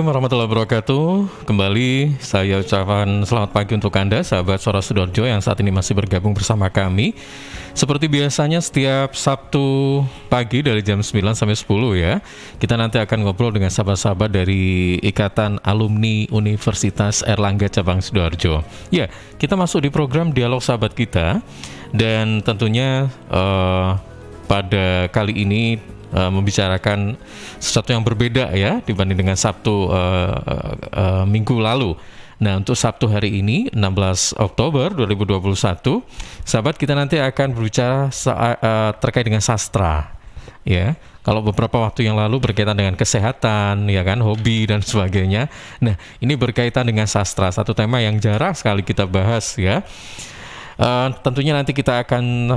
Assalamualaikum warahmatullahi wabarakatuh. Kembali saya ucapkan selamat pagi untuk Anda sahabat Suara Sidoarjo yang saat ini masih bergabung bersama kami. Seperti biasanya setiap Sabtu pagi dari jam 9 sampai 10 ya. Kita nanti akan ngobrol dengan sahabat-sahabat dari Ikatan Alumni Universitas Airlangga Cabang Sidoarjo. Ya, kita masuk di program Dialog Sahabat Kita. Dan tentunya pada kali ini membicarakan sesuatu yang berbeda ya dibanding dengan Sabtu minggu lalu. Nah, untuk Sabtu hari ini 16 Oktober 2021, sahabat kita nanti akan berbicara terkait dengan sastra. Ya, kalau beberapa waktu yang lalu berkaitan dengan kesehatan, ya kan, hobi dan sebagainya. Nah, ini berkaitan dengan sastra, satu tema yang jarang sekali kita bahas ya. Tentunya nanti kita akan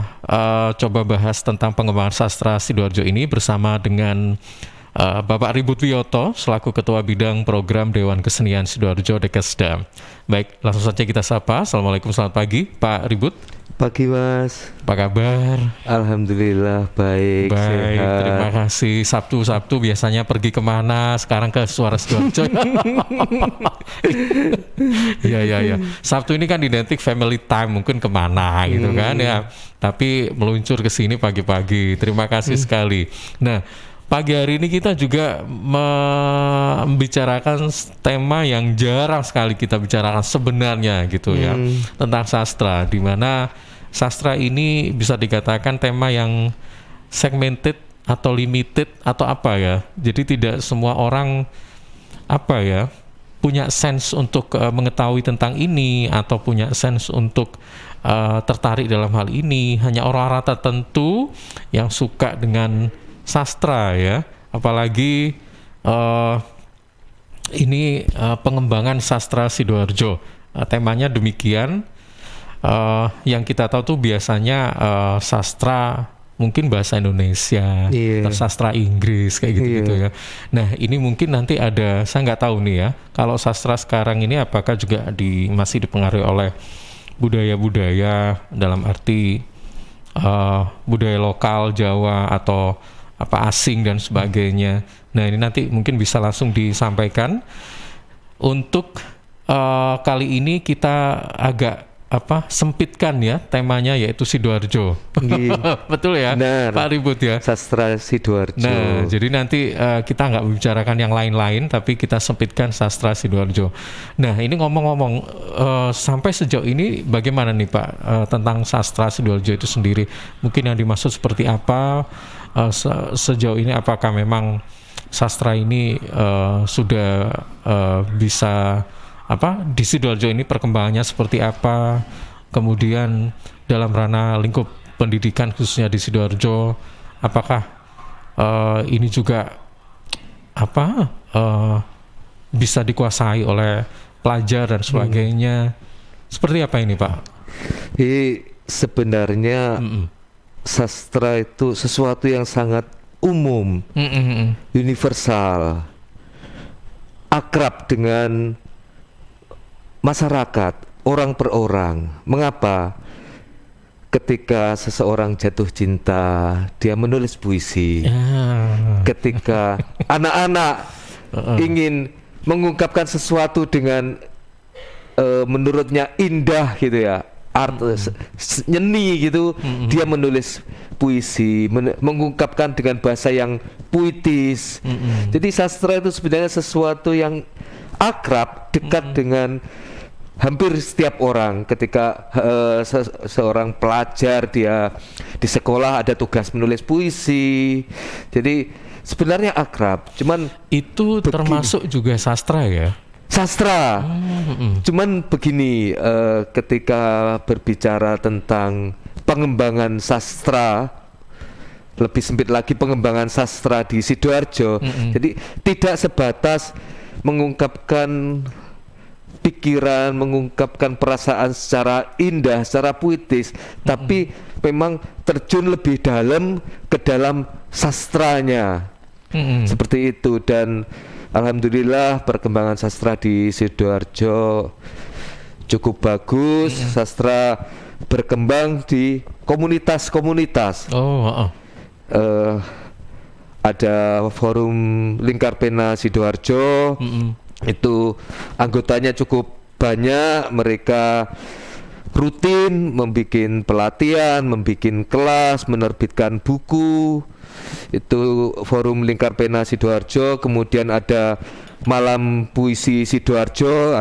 coba bahas tentang pengembangan sastra Sidoarjo ini bersama dengan Bapak Ribut Wiyoto selaku Ketua Bidang Program Dewan Kesenian Sidoarjo Dekesda. Baik, langsung saja kita sapa. Assalamualaikum, selamat pagi Pak Ribut. Pagi Mas. Apa kabar? Alhamdulillah baik, sehat. Terima kasih. Sabtu biasanya pergi kemana? Sekarang ke Suara Sidoarjo. Ya. Sabtu ini kan identik family time, mungkin kemana gitu kan ya. Tapi meluncur ke sini pagi-pagi. Terima kasih sekali. Nah, pagi hari ini kita juga membicarakan tema yang jarang sekali kita bicarakan sebenarnya gitu ya, tentang sastra, di mana sastra ini bisa dikatakan tema yang segmented atau limited atau apa ya. Jadi tidak semua orang punya sense untuk mengetahui tentang ini atau punya sense untuk tertarik dalam hal ini. Hanya orang-orang tertentu yang suka dengan sastra ya, apalagi ini pengembangan sastra Sidoarjo. Temanya demikian. Yang kita tahu tuh biasanya sastra mungkin bahasa Indonesia, sastra Inggris kayak gitu ya. Nah, ini mungkin nanti ada, saya nggak tahu nih ya, kalau sastra sekarang ini apakah juga masih dipengaruhi oleh budaya-budaya dalam arti budaya lokal Jawa atau apa asing dan sebagainya. Nah, ini nanti mungkin bisa langsung disampaikan. Untuk kali ini kita agak sempitkan ya temanya, yaitu Sidoarjo. Betul ya, benar, Pak Ribut ya, sastra Sidoarjo. Nah, jadi nanti kita nggak membicarakan yang lain-lain, tapi kita sempitkan sastra Sidoarjo. Nah, ini ngomong-ngomong, sampai sejauh ini bagaimana nih Pak tentang sastra Sidoarjo itu sendiri? Mungkin yang dimaksud seperti apa? Sejauh ini apakah memang sastra ini sudah bisa di Sidoarjo ini perkembangannya seperti apa? Kemudian dalam ranah lingkup pendidikan khususnya di Sidoarjo, apakah ini juga bisa dikuasai oleh pelajar dan sebagainya? Seperti apa ini Pak? Jadi sebenarnya sastra itu sesuatu yang sangat umum, universal, akrab dengan masyarakat, orang per orang. Mengapa? Ketika seseorang jatuh cinta, dia menulis puisi. Ketika anak-anak ingin mengungkapkan sesuatu dengan menurutnya indah gitu ya, art, nyeni gitu, dia menulis puisi, mengungkapkan dengan bahasa yang puitis. Jadi sastra itu sebenarnya sesuatu yang akrab, dekat dengan hampir setiap orang. Ketika seorang pelajar, dia di sekolah ada tugas menulis puisi. Jadi sebenarnya akrab. Cuman itu termasuk juga sastra ya? Sastra. Cuman begini, ketika berbicara tentang pengembangan sastra, lebih sempit lagi pengembangan sastra di Sidoarjo. Jadi tidak sebatas mengungkapkan pikiran, mengungkapkan perasaan secara indah, secara puitis, tapi memang terjun lebih dalam ke dalam sastranya. Seperti itu. Dan alhamdulillah perkembangan sastra di Sidoarjo cukup bagus. Sastra berkembang di komunitas-komunitas. ada Forum Lingkar Pena Sidoarjo. Itu anggotanya cukup banyak, mereka rutin membuat pelatihan, membuat kelas, menerbitkan buku. Itu Forum Lingkar Pena Sidoarjo. Kemudian ada Malam Puisi Sidoarjo,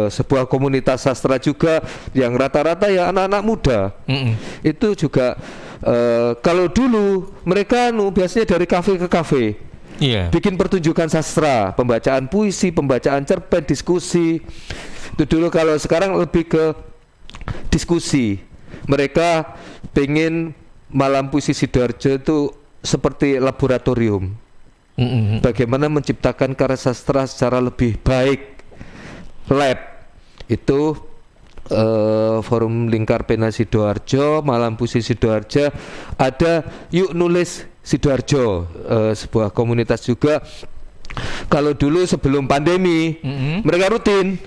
sebuah komunitas sastra juga yang rata-rata ya anak-anak muda. Itu juga kalau dulu mereka biasanya dari kafe ke kafe. Bikin pertunjukan sastra, pembacaan puisi, pembacaan cerpen, diskusi. Itu dulu. Kalau sekarang lebih ke diskusi. Mereka pengen Malam Puisi Sidoarjo itu seperti laboratorium. Bagaimana menciptakan karya sastra secara lebih baik. Lab. Itu Forum Lingkar Pena Sidoarjo, Malam Puisi Sidoarjo. Ada Yuk Nulis Sidoarjo, sebuah komunitas juga. Kalau dulu sebelum pandemi, mereka rutin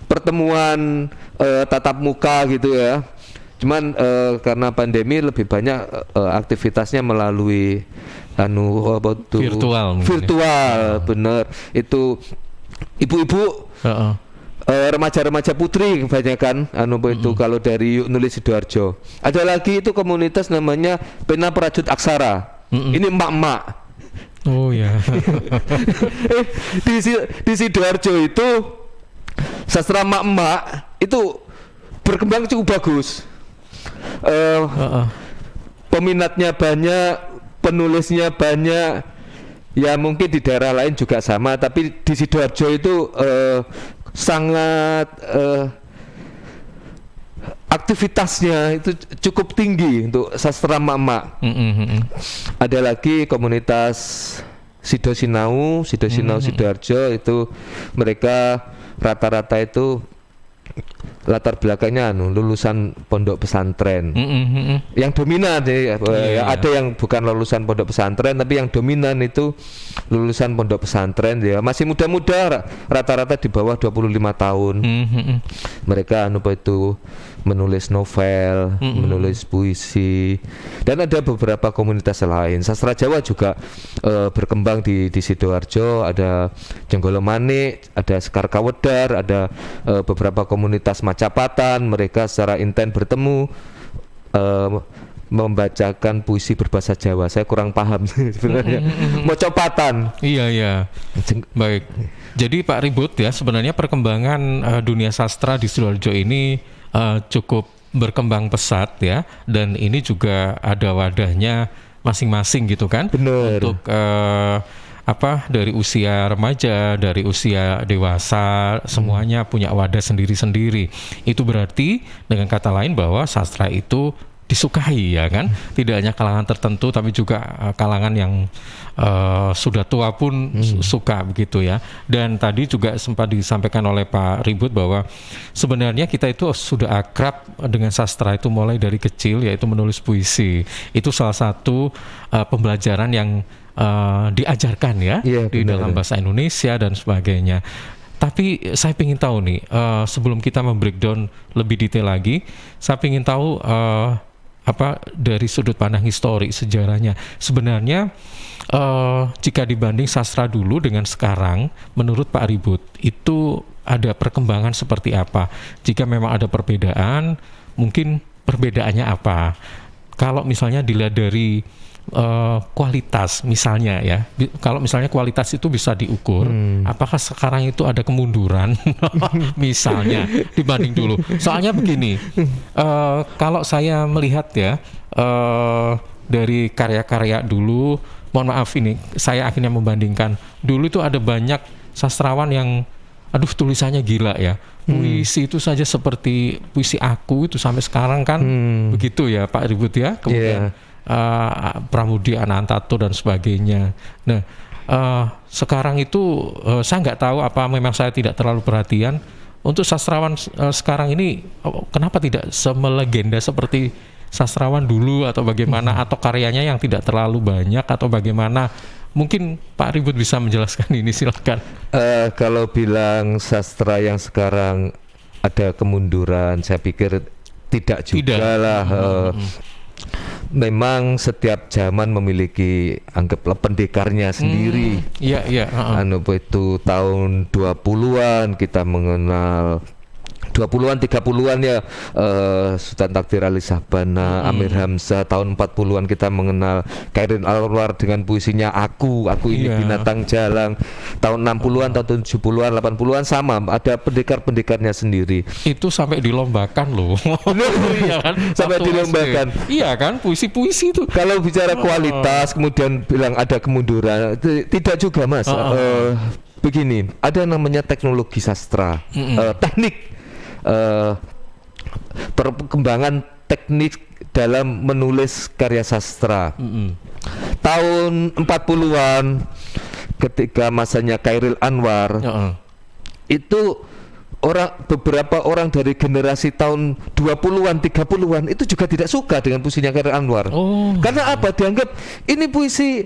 pertemuan tatap muka gitu ya. Cuman karena pandemi lebih banyak aktivitasnya melalui virtual. Bener. Itu ibu-ibu, remaja-remaja putri kebanyakan itu kalau dari Yuk Nulis Sidoarjo. Ada lagi itu komunitas namanya Pena Perajut Aksara. Ini emak-emak. Oh ya. Di Sidoarjo itu sastra emak-emak itu berkembang cukup bagus. Peminatnya banyak, penulisnya banyak. Ya mungkin di daerah lain juga sama, tapi di Sidoarjo itu sangat aktivitasnya itu cukup tinggi untuk sastra emak-emak. Ada lagi komunitas Sido Sinau Sidoarjo, itu mereka rata-rata itu latar belakangnya lulusan pondok pesantren. Yang dominan ada yang bukan lulusan pondok pesantren, tapi yang dominan itu lulusan pondok pesantren ya, masih muda-muda, rata-rata di bawah 25 tahun. Mereka itu menulis novel, menulis puisi, dan ada beberapa komunitas lain. Sastra Jawa juga berkembang di Sidoarjo. Ada Jenggolo Manik, ada Sekar Kawedar, ada beberapa komunitas Macapatan. Mereka secara intens bertemu membacakan puisi berbahasa Jawa. Saya kurang paham sebenarnya. Mocopatan. Iya. Baik. Jadi Pak Ribut ya, sebenarnya perkembangan dunia sastra di Sidoarjo ini cukup berkembang pesat ya, dan ini juga ada wadahnya masing-masing gitu kan. Bener. Untuk dari usia remaja, dari usia dewasa, semuanya punya wadah sendiri-sendiri. Itu berarti dengan kata lain bahwa sastra itu disukai ya kan, tidak hanya kalangan tertentu tapi juga kalangan yang sudah tua pun suka begitu ya. Dan tadi juga sempat disampaikan oleh Pak Ribut bahwa sebenarnya kita itu sudah akrab dengan sastra itu mulai dari kecil, yaitu menulis puisi. Itu salah satu pembelajaran yang diajarkan ya, di dalam bahasa Indonesia dan sebagainya. Tapi saya ingin tahu nih, sebelum kita membreakdown lebih detail lagi, saya ingin tahu dari sudut pandang histori, sejarahnya. Sebenarnya jika dibanding sastra dulu dengan sekarang, menurut Pak Ribut itu ada perkembangan seperti apa? Jika memang ada perbedaan, mungkin perbedaannya apa? Kalau misalnya dilihat dari kualitas misalnya ya, kalau misalnya kualitas itu bisa diukur, apakah sekarang itu ada kemunduran misalnya dibanding dulu? Soalnya begini, kalau saya melihat ya, dari karya-karya dulu, mohon maaf ini saya akhirnya membandingkan, dulu itu ada banyak sastrawan yang tulisannya gila ya, puisi itu saja seperti puisi aku itu sampai sekarang kan begitu ya Pak Ribut ya, kemudian Pramudia Anantatur dan sebagainya. Nah, sekarang itu saya nggak tahu apa memang saya tidak terlalu perhatian untuk sastrawan sekarang ini, kenapa tidak semelegenda seperti sastrawan dulu atau bagaimana, atau karyanya yang tidak terlalu banyak atau bagaimana? Mungkin Pak Ribut bisa menjelaskan ini, silakan. Kalau bilang sastra yang sekarang ada kemunduran, saya pikir tidak juga lah. memang setiap zaman memiliki anggaplah pendekarnya sendiri. Iya, iya. Itu tahun 20-an kita mengenal 20-an 30-an ya Sultan Takdir Ali Sabana, Amir Hamzah. Tahun 40-an kita mengenal Khairil Anwar dengan puisinya Aku ini binatang jalang. Tahun 60-an, tahun 70-an, 80-an sama, ada pendekar-pendekarnya sendiri. Itu sampai dilombakan loh. Iya kan? Sampai dilombakan. Iya kan, puisi-puisi itu. Kalau bicara kualitas kemudian bilang ada kemunduran, tidak juga Mas. Begini, ada namanya teknologi sastra, teknik perkembangan teknik dalam menulis karya sastra. Tahun 40-an ketika masanya Khairil Anwar, itu beberapa orang dari generasi tahun 20-an 30-an itu juga tidak suka dengan puisinya Khairil Anwar. Karena apa? Dianggap ini puisi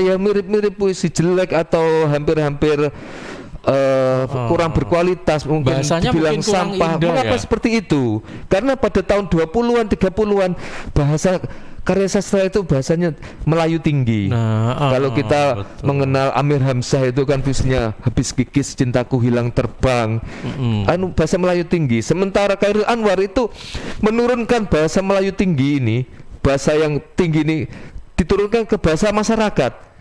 yang mirip-mirip puisi jelek atau hampir-hampir kurang berkualitas, mungkin bahasanya dibilang mungkin sampah. Mengapa seperti itu? Karena pada tahun 20-an 30-an bahasa karya sastra itu bahasanya Melayu tinggi. Kalau kita mengenal Amir Hamzah itu kan puisinya Habis Kikis Cintaku Hilang Terbang, bahasa Melayu tinggi. Sementara Khairil Anwar itu menurunkan bahasa Melayu tinggi ini, bahasa yang tinggi ini diturunkan ke bahasa masyarakat.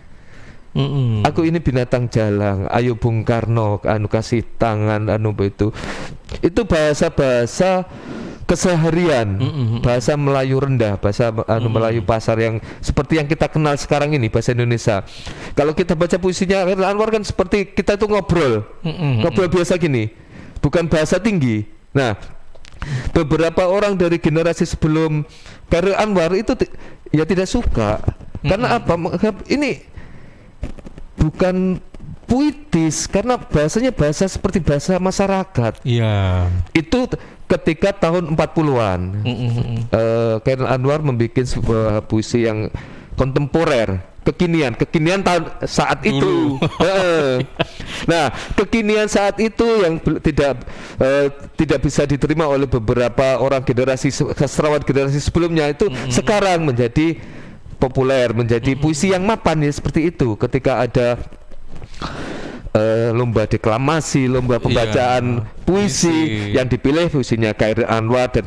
Aku ini binatang jalang, ayo Bung Karno, kasih tangan, itu bahasa-bahasa keseharian, bahasa Melayu rendah, bahasa Melayu pasar yang seperti yang kita kenal sekarang ini, bahasa Indonesia. Kalau kita baca puisinya Khairil Anwar kan seperti kita itu ngobrol biasa gini, bukan bahasa tinggi. Nah, beberapa orang dari generasi sebelum Khairil Anwar itu ya tidak suka. Karena apa? Ini bukan puitis, karena bahasanya bahasa seperti bahasa masyarakat. Iya. Itu ketika tahun 40-an. Khairil Anwar membuat sebuah puisi yang kontemporer, kekinian tahun saat itu. Nah, kekinian saat itu yang tidak bisa diterima oleh beberapa orang generasi sastrawan generasi sebelumnya itu sekarang menjadi populer, menjadi puisi yang mapan ya, seperti itu. Ketika ada lomba deklamasi, lomba pembacaan puisi yang dipilih puisinya Khairil Anwar, dan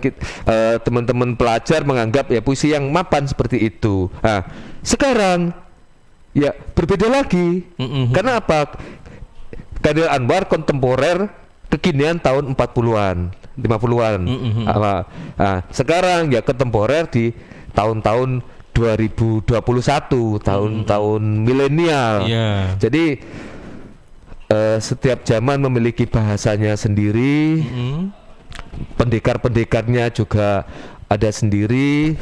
teman-teman pelajar menganggap ya puisi yang mapan seperti itu. Nah, sekarang ya berbeda lagi. Karena apa? Khairil Anwar kontemporer, kekinian tahun 40-an, 50-an. Nah, sekarang ya kontemporer di tahun-tahun 2021, tahun-tahun milenial. Jadi setiap zaman memiliki bahasanya sendiri, pendekar-pendekarnya juga ada sendiri.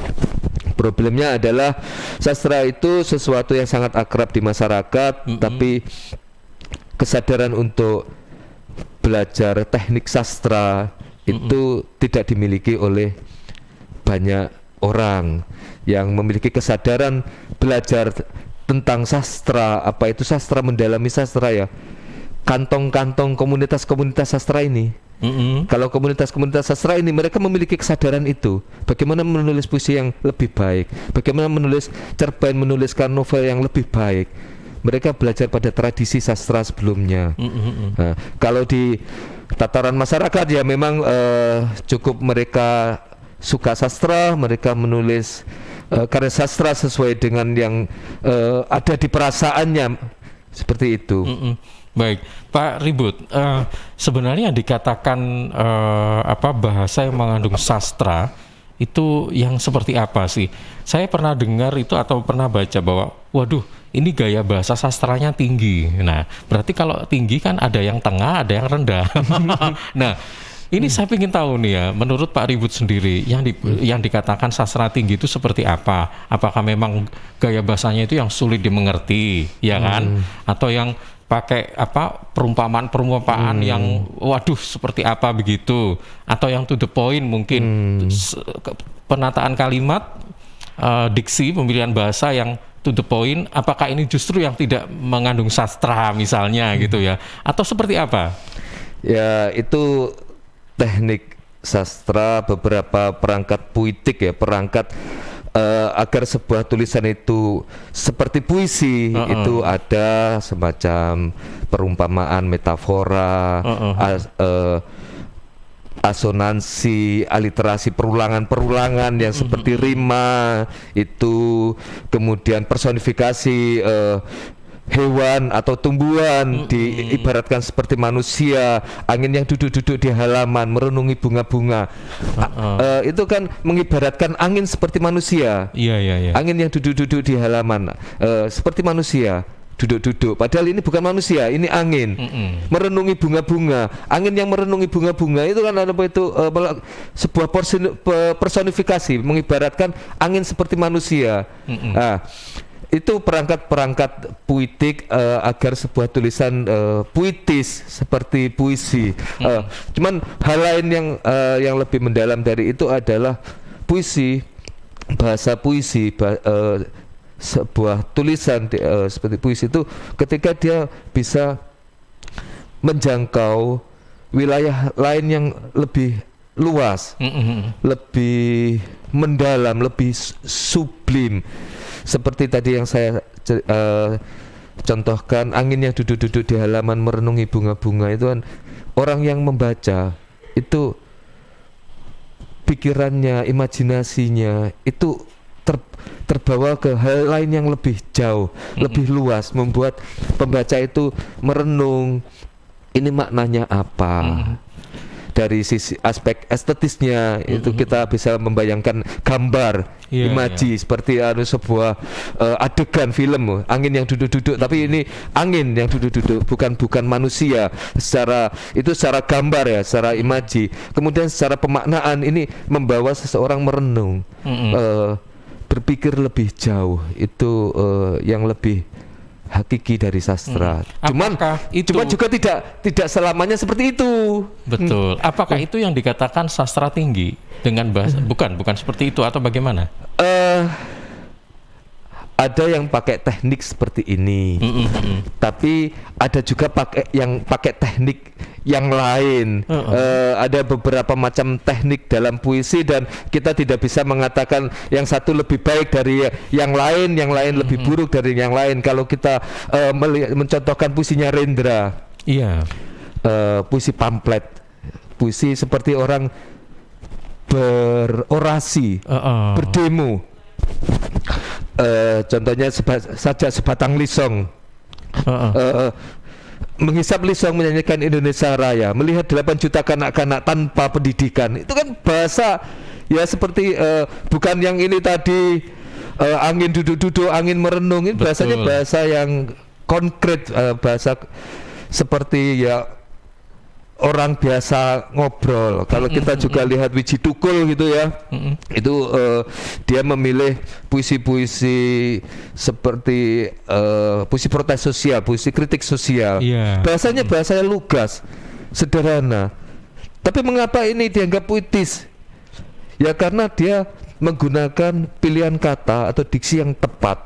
Problemnya adalah sastra itu sesuatu yang sangat akrab di masyarakat, tapi kesadaran untuk belajar teknik sastra itu tidak dimiliki oleh banyak orang yang memiliki kesadaran belajar tentang sastra. Apa itu sastra, mendalami sastra ya, kantong-kantong komunitas-komunitas sastra ini. Kalau komunitas-komunitas sastra ini mereka memiliki kesadaran itu, bagaimana menulis puisi yang lebih baik, bagaimana menulis cerpen, menuliskan novel yang lebih baik. Mereka belajar pada tradisi sastra sebelumnya. Nah, kalau di tataran masyarakat ya memang cukup mereka suka sastra, mereka menulis karya sastra sesuai dengan yang ada di perasaannya, seperti itu. Baik, Pak Ribut, sebenarnya dikatakan bahasa yang mengandung sastra itu yang seperti apa sih? Saya pernah dengar itu atau pernah baca bahwa, waduh, ini gaya bahasa sastranya tinggi. Nah, berarti kalau tinggi kan ada yang tengah, ada yang rendah. Nah, ini saya ingin tahu nih ya, menurut Pak Ribut sendiri, yang dikatakan sastra tinggi itu seperti apa? Apakah memang gaya bahasanya itu yang sulit dimengerti, ya kan? Atau yang pakai perumpamaan yang waduh seperti apa begitu? Atau yang to the point mungkin, penataan kalimat, diksi, pemilihan bahasa yang to the point, apakah ini justru yang tidak mengandung sastra misalnya gitu ya? Atau seperti apa? Ya, itu teknik sastra, beberapa perangkat puitik ya, perangkat agar sebuah tulisan itu seperti puisi, itu ada semacam perumpamaan, metafora, asonansi, aliterasi, perulangan-perulangan yang seperti rima itu, kemudian personifikasi hewan atau tumbuhan diibaratkan seperti manusia, angin yang duduk-duduk di halaman merenungi bunga-bunga. Itu kan mengibaratkan angin seperti manusia. Iya. Angin yang duduk-duduk di halaman seperti manusia, duduk-duduk. Padahal ini bukan manusia, ini angin. Merenungi bunga-bunga. Angin yang merenungi bunga-bunga itu kan apa itu sebuah personifikasi mengibaratkan angin seperti manusia. Nah, itu perangkat-perangkat puitik agar sebuah tulisan puitis seperti puisi. Cuman hal lain yang lebih mendalam dari itu adalah puisi, bahasa puisi, sebuah tulisan seperti puisi itu ketika dia bisa menjangkau wilayah lain yang lebih luas, lebih mendalam, lebih sublim. Seperti tadi yang saya contohkan, angin yang duduk-duduk di halaman merenungi bunga-bunga, itu kan orang yang membaca itu pikirannya, imajinasinya itu terbawa ke hal lain yang lebih jauh, lebih luas, membuat pembaca itu merenung ini maknanya apa. Dari sisi aspek estetisnya itu kita bisa membayangkan gambar, imaji seperti sebuah adegan film, angin yang duduk-duduk, tapi ini angin yang duduk-duduk, bukan manusia. Secara gambar ya, secara imaji. Kemudian secara pemaknaan ini membawa seseorang merenung, berpikir lebih jauh. Itu yang lebih hakiki dari sastra. Cuman juga tidak selamanya seperti itu. Betul. Apakah itu yang dikatakan sastra tinggi dengan bahasa? Bukan seperti itu atau bagaimana? Ada yang pakai teknik seperti ini, tapi ada juga yang pakai teknik yang lain. Ada beberapa macam teknik dalam puisi dan kita tidak bisa mengatakan yang satu lebih baik dari yang lain lebih buruk dari yang lain. Kalau kita mencontohkan puisinya Rendra, puisi pamflet, puisi seperti orang berorasi, berdemo. Contohnya saja sebatang lisong, menghisap lisong menyanyikan Indonesia Raya, melihat 8 juta kanak-kanak tanpa pendidikan. Itu kan bahasa ya seperti bukan yang ini tadi angin duduk-duduk, angin merenung. Ini bahasanya bahasa yang konkret, bahasa seperti ya orang biasa ngobrol. Kalau kita juga lihat Wiji Tukul gitu ya, itu dia memilih puisi-puisi seperti puisi protes sosial, puisi kritik sosial. Bahasanya bahasa lugas, sederhana. Tapi mengapa ini dianggap puitis? Ya karena dia menggunakan pilihan kata atau diksi yang tepat.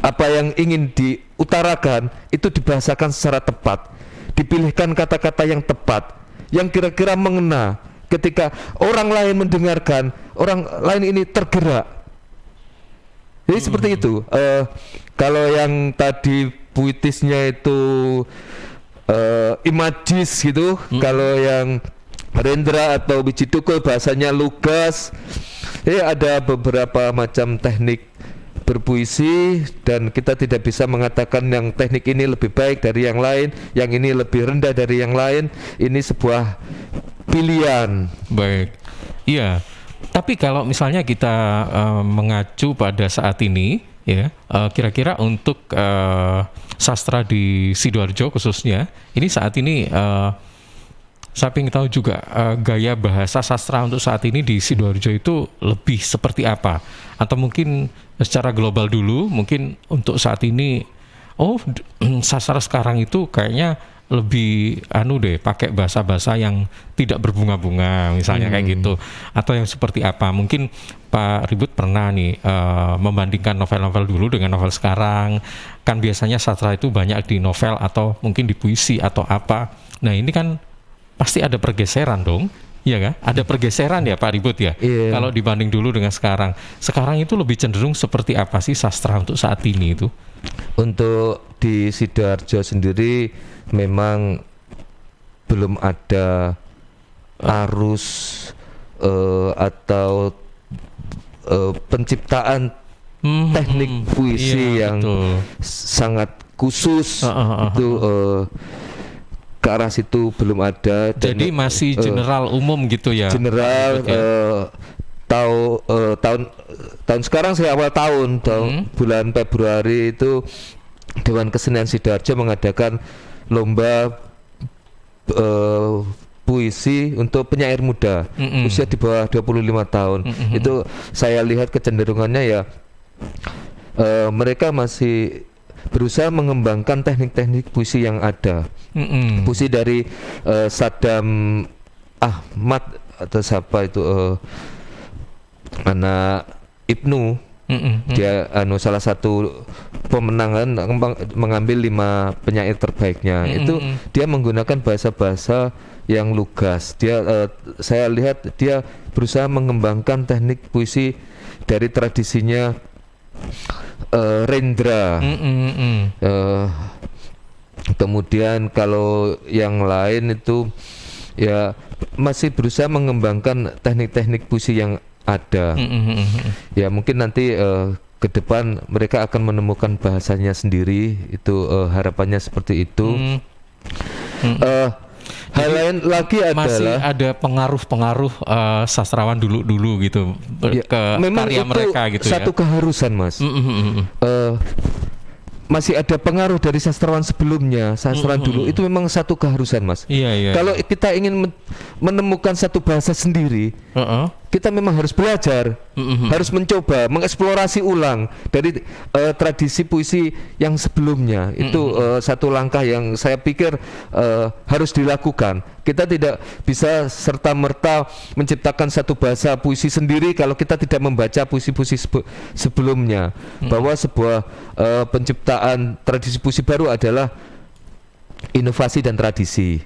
Apa yang ingin diutarakan itu dibahasakan secara tepat. Dipilihkan kata-kata yang tepat, yang kira-kira mengena. Ketika orang lain mendengarkan, orang lain ini tergerak. Jadi seperti itu. Kalau yang tadi puitisnya itu imagis gitu, kalau yang Rendra atau Wiji Tukul bahasanya lugas. Ada beberapa macam teknik berpuisi dan kita tidak bisa mengatakan yang teknik ini lebih baik dari yang lain, yang ini lebih rendah dari yang lain. Ini sebuah pilihan. Baik. Iya. Tapi kalau misalnya kita mengacu pada saat ini, ya, kira-kira untuk sastra di Sidoarjo khususnya, ini saat ini saya ingin tahu juga gaya bahasa sastra untuk saat ini di Sidoarjo itu lebih seperti apa? Atau mungkin secara global dulu, mungkin untuk saat ini, sastra sekarang itu kayaknya lebih pakai bahasa-bahasa yang tidak berbunga-bunga misalnya kayak gitu. Atau yang seperti apa? Mungkin Pak Ribut pernah nih membandingkan novel-novel dulu dengan novel sekarang. Kan biasanya sastra itu banyak di novel atau mungkin di puisi atau apa. Nah ini kan pasti ada pergeseran dong Iya kan? Ada pergeseran ya Pak Ribut ya. Iya. Kalau dibanding dulu dengan sekarang. Sekarang itu lebih cenderung seperti apa sih sastra untuk saat ini itu? Untuk di Sidoarjo sendiri memang belum ada arus atau penciptaan teknik puisi iya, yang betul. sangat khusus itu ke arah situ belum ada. Jadi masih general umum gitu ya. General tahun sekarang sih awal tahun bulan Februari itu Dewan Kesenian Sidoarjo mengadakan lomba puisi untuk penyair muda usia di bawah 25 tahun. Itu saya lihat kecenderungannya ya mereka masih berusaha mengembangkan teknik-teknik puisi yang ada. Puisi dari Saddam Ahmad atau siapa itu anak Ibnu. Dia salah satu pemenangan mengambil 5 penyair terbaiknya. Itu dia menggunakan bahasa-bahasa yang lugas. Saya lihat dia berusaha mengembangkan teknik puisi dari tradisinya Rendra. Kemudian kalau yang lain itu ya masih berusaha mengembangkan teknik-teknik puisi yang ada. Ya mungkin nanti ke depan mereka akan menemukan bahasanya sendiri. Itu harapannya seperti itu. Hal lain lagi masih adalah ada pengaruh-pengaruh sastrawan dulu gitu ke karya mereka gitu ya. Satu keharusan Mas. Masih ada pengaruh dari sastrawan sebelumnya, sastrawan dulu itu memang satu keharusan Mas. Iya. Kalau kita ingin menemukan satu bahasa sendiri, kita memang harus belajar, harus mencoba mengeksplorasi ulang dari tradisi puisi yang sebelumnya. Itu satu langkah yang saya pikir harus dilakukan. Kita tidak bisa serta-merta menciptakan satu bahasa puisi sendiri kalau kita tidak membaca puisi-puisi sebelumnya. Bahwa sebuah penciptaan tradisi puisi baru adalah inovasi dan tradisi.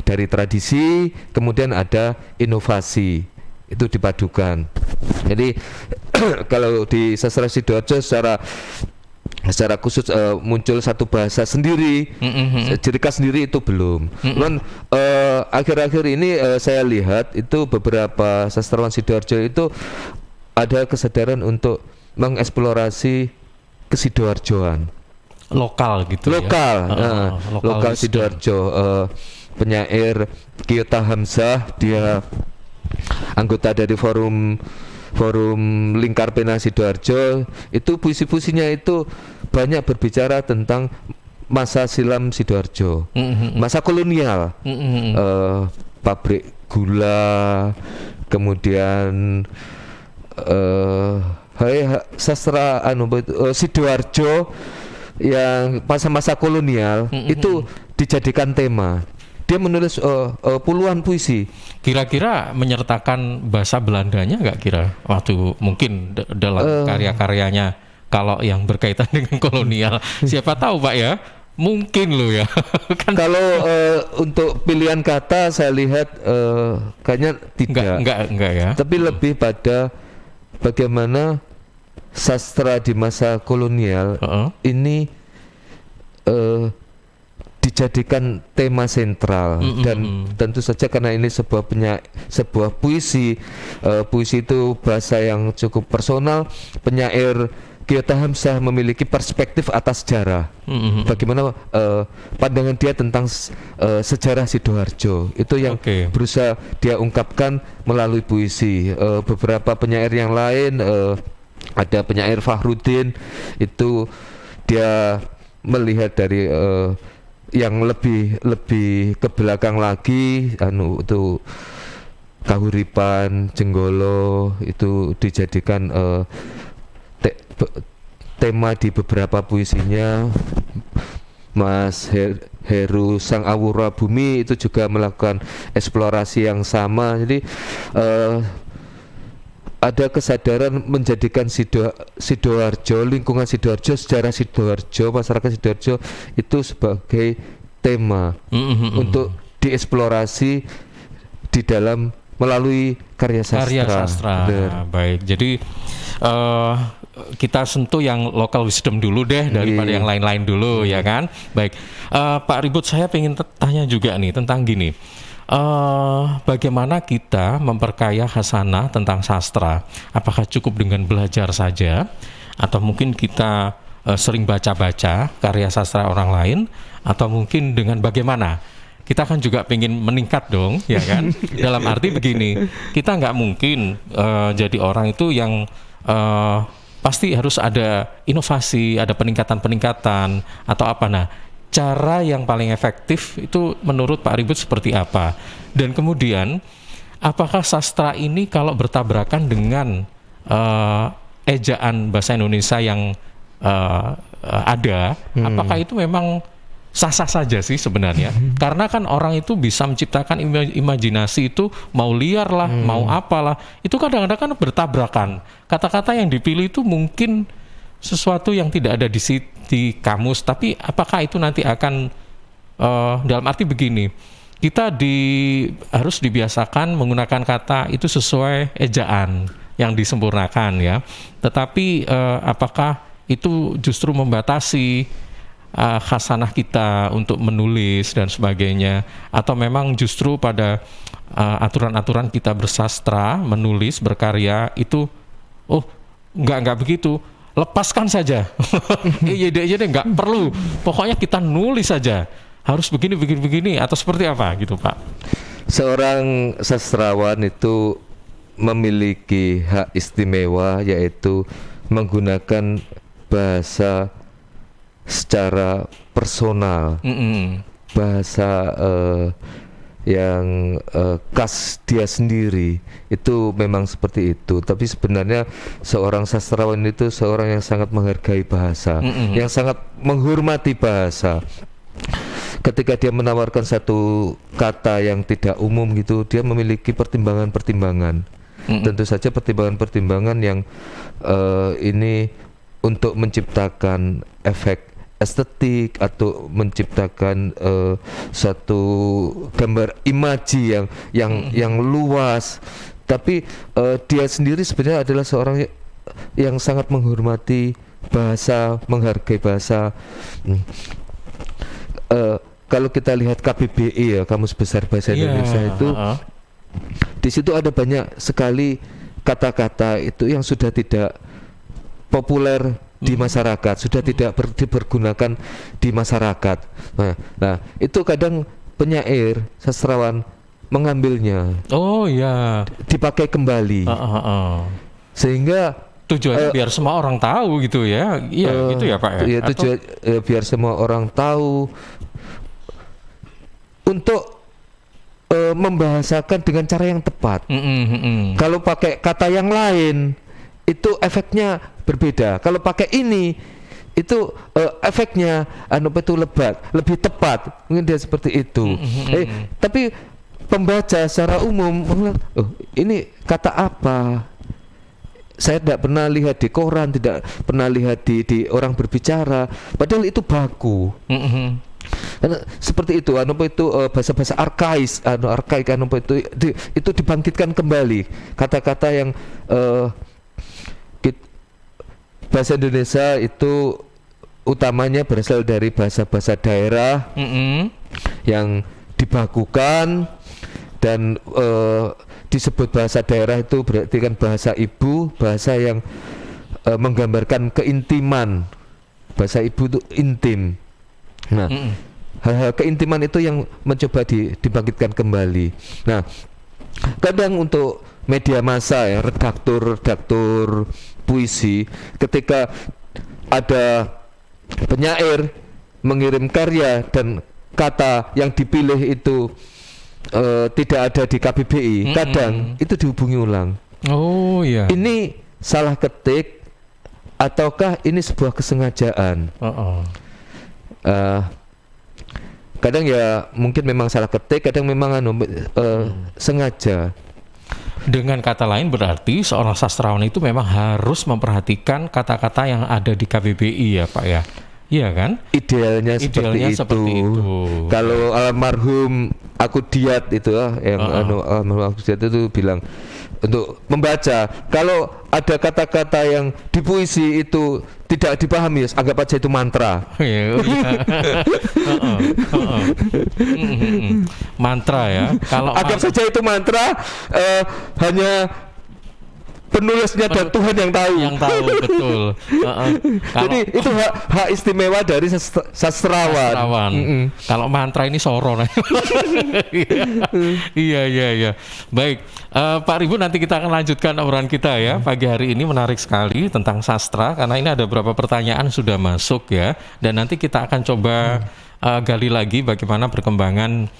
Dari tradisi kemudian ada inovasi, itu dipadukan. Jadi kalau di sastra Sidoarjo secara khusus muncul satu bahasa sendiri, ciri khas sendiri itu belum. Cuman akhir-akhir ini saya lihat itu beberapa sastrawan Sidoarjo itu ada kesadaran untuk mengeksplorasi kesidoarjoan lokal gitu lokal, ya. Lokal Sidoarjo. Penyair Kyota Hamzah, dia anggota dari forum Lingkar Pena Sidoarjo. Itu puisi-puisinya itu banyak berbicara tentang masa silam Sidoarjo, masa kolonial, pabrik gula, kemudian sastra Sidoarjo yang masa-masa kolonial itu dijadikan tema. Dia menulis puluhan puisi. Kira-kira menyertakan bahasa Belandanya nggak kira waktu mungkin dalam karya-karyanya kalau yang berkaitan dengan kolonial? Siapa tahu Pak ya, mungkin loh ya. Kan kalau untuk pilihan kata saya lihat kayaknya tidak. Enggak ya. Tapi lebih pada bagaimana sastra di masa kolonial ini dijadikan tema sentral. Dan tentu saja karena ini sebuah puisi, puisi itu bahasa yang cukup personal. Penyair Kyota Hamzah memiliki perspektif atas sejarah. Bagaimana pandangan dia tentang sejarah Sidoarjo itu yang berusaha dia ungkapkan melalui puisi. Beberapa penyair yang lain, ada penyair Fahrudin, itu dia melihat dari yang lebih ke belakang lagi, itu Kahuripan, Jenggolo itu dijadikan tema di beberapa puisinya. Mas Heru Sang Awura Bumi itu juga melakukan eksplorasi yang sama. Jadi ada kesadaran menjadikan Sidoarjo, lingkungan Sidoarjo, sejarah Sidoarjo, masyarakat Sidoarjo itu sebagai tema untuk dieksplorasi di dalam melalui karya sastra. Karya sastra. Bener. Baik. Jadi kita sentuh yang local wisdom dulu deh daripada yang lain-lain dulu ya kan. Baik. Pak Ribut, saya pengen tanya juga nih tentang gini. Bagaimana kita memperkaya khasanah tentang sastra? Apakah cukup dengan belajar saja atau mungkin kita sering baca-baca karya sastra orang lain, atau mungkin dengan bagaimana? Kita kan juga pengen meningkat dong, ya kan? Dalam arti begini, kita nggak mungkin jadi orang itu yang pasti harus ada inovasi, ada peningkatan-peningkatan atau apa. Nah, cara yang paling efektif itu menurut Pak Ribut seperti apa? Dan kemudian, apakah sastra ini kalau bertabrakan dengan ejaan bahasa Indonesia yang ada, apakah itu memang sah-sah saja sih sebenarnya? Karena kan orang itu bisa menciptakan imajinasi itu mau liar lah, mau apalah. Itu kadang-kadang kan bertabrakan. Kata-kata yang dipilih itu mungkin sesuatu yang tidak ada di kamus, tapi apakah itu nanti akan dalam arti begini, kita harus dibiasakan menggunakan kata itu sesuai ejaan yang disempurnakan ya. Tetapi apakah itu justru membatasi khasanah kita untuk menulis dan sebagainya, atau memang justru pada aturan-aturan kita bersastra, menulis, berkarya itu enggak begitu, lepaskan saja. Iya deh, enggak perlu, pokoknya kita nulis saja, harus begini, atau seperti apa gitu Pak? Seorang sastrawan itu memiliki hak istimewa, yaitu menggunakan bahasa secara personal, bahasa yang khas dia sendiri. Itu memang seperti itu. Tapi sebenarnya seorang sastrawan itu seorang yang sangat menghargai bahasa, yang sangat menghormati bahasa. Ketika dia menawarkan satu kata yang tidak umum gitu, dia memiliki pertimbangan-pertimbangan. Tentu saja pertimbangan-pertimbangan yang ini untuk menciptakan efek estetik atau menciptakan satu gambar imaji yang luas. Tapi dia sendiri sebenarnya adalah seorang yang sangat menghormati bahasa, menghargai bahasa. Kalau kita lihat KBBI ya, Kamus Besar Bahasa Indonesia itu, di situ ada banyak sekali kata-kata itu yang sudah tidak populer di masyarakat, sudah tidak dipergunakan di masyarakat. Nah, itu kadang penyair, sastrawan mengambilnya. Oh ya. Dipakai kembali. Sehingga tujuannya biar semua orang tahu gitu ya. Iya, gitu ya Pak ya. Iya, tujuan biar semua orang tahu, untuk membahasakan dengan cara yang tepat. Kalau pakai kata yang lain, itu efeknya berbeda. Kalau pakai ini, itu efeknya itu lebih tepat. Mungkin dia seperti itu. Tapi pembaca secara umum, ini kata apa? Saya tidak pernah lihat di koran, tidak pernah lihat di orang berbicara. Padahal itu baku. Seperti itu, bahasa-bahasa arkaik, itu dibangkitkan kembali. Kata-kata yang bahasa Indonesia itu utamanya berasal dari bahasa-bahasa daerah yang dibakukan dan disebut bahasa daerah itu berarti kan bahasa ibu, bahasa yang menggambarkan keintiman. Bahasa ibu itu intim. Nah, hal-hal keintiman itu yang mencoba dibangkitkan kembali. Nah, kadang untuk media massa ya, redaktur puisi, ketika ada penyair mengirim karya dan kata yang dipilih itu tidak ada di KBBI, kadang itu dihubungi ulang. Oh iya. Ini salah ketik ataukah ini sebuah kesengajaan? Kadang ya mungkin memang salah ketik, kadang memang sengaja. Dengan kata lain berarti seorang sastrawan itu memang harus memperhatikan kata-kata yang ada di KBBI ya Pak ya. Iya kan? Idealnya Idealnya seperti itu. Kalau almarhum aku diat itu yang almarhum aku diat itu bilang untuk membaca, kalau ada kata-kata yang di puisi itu tidak dipahami, anggap aja itu mantra. Mantra ya. Kalau anggap saja itu mantra, hanya penulisnya dan Tuhan yang tahu. Yang tahu betul. Jadi itu hak istimewa dari sastrawan. Kalau mantra ini soro. Iya. Baik, Pak Ribut, nanti kita akan lanjutkan obrolan kita ya. Pagi hari ini menarik sekali tentang sastra, karena ini ada beberapa pertanyaan sudah masuk ya. Dan nanti kita akan coba gali lagi bagaimana perkembangan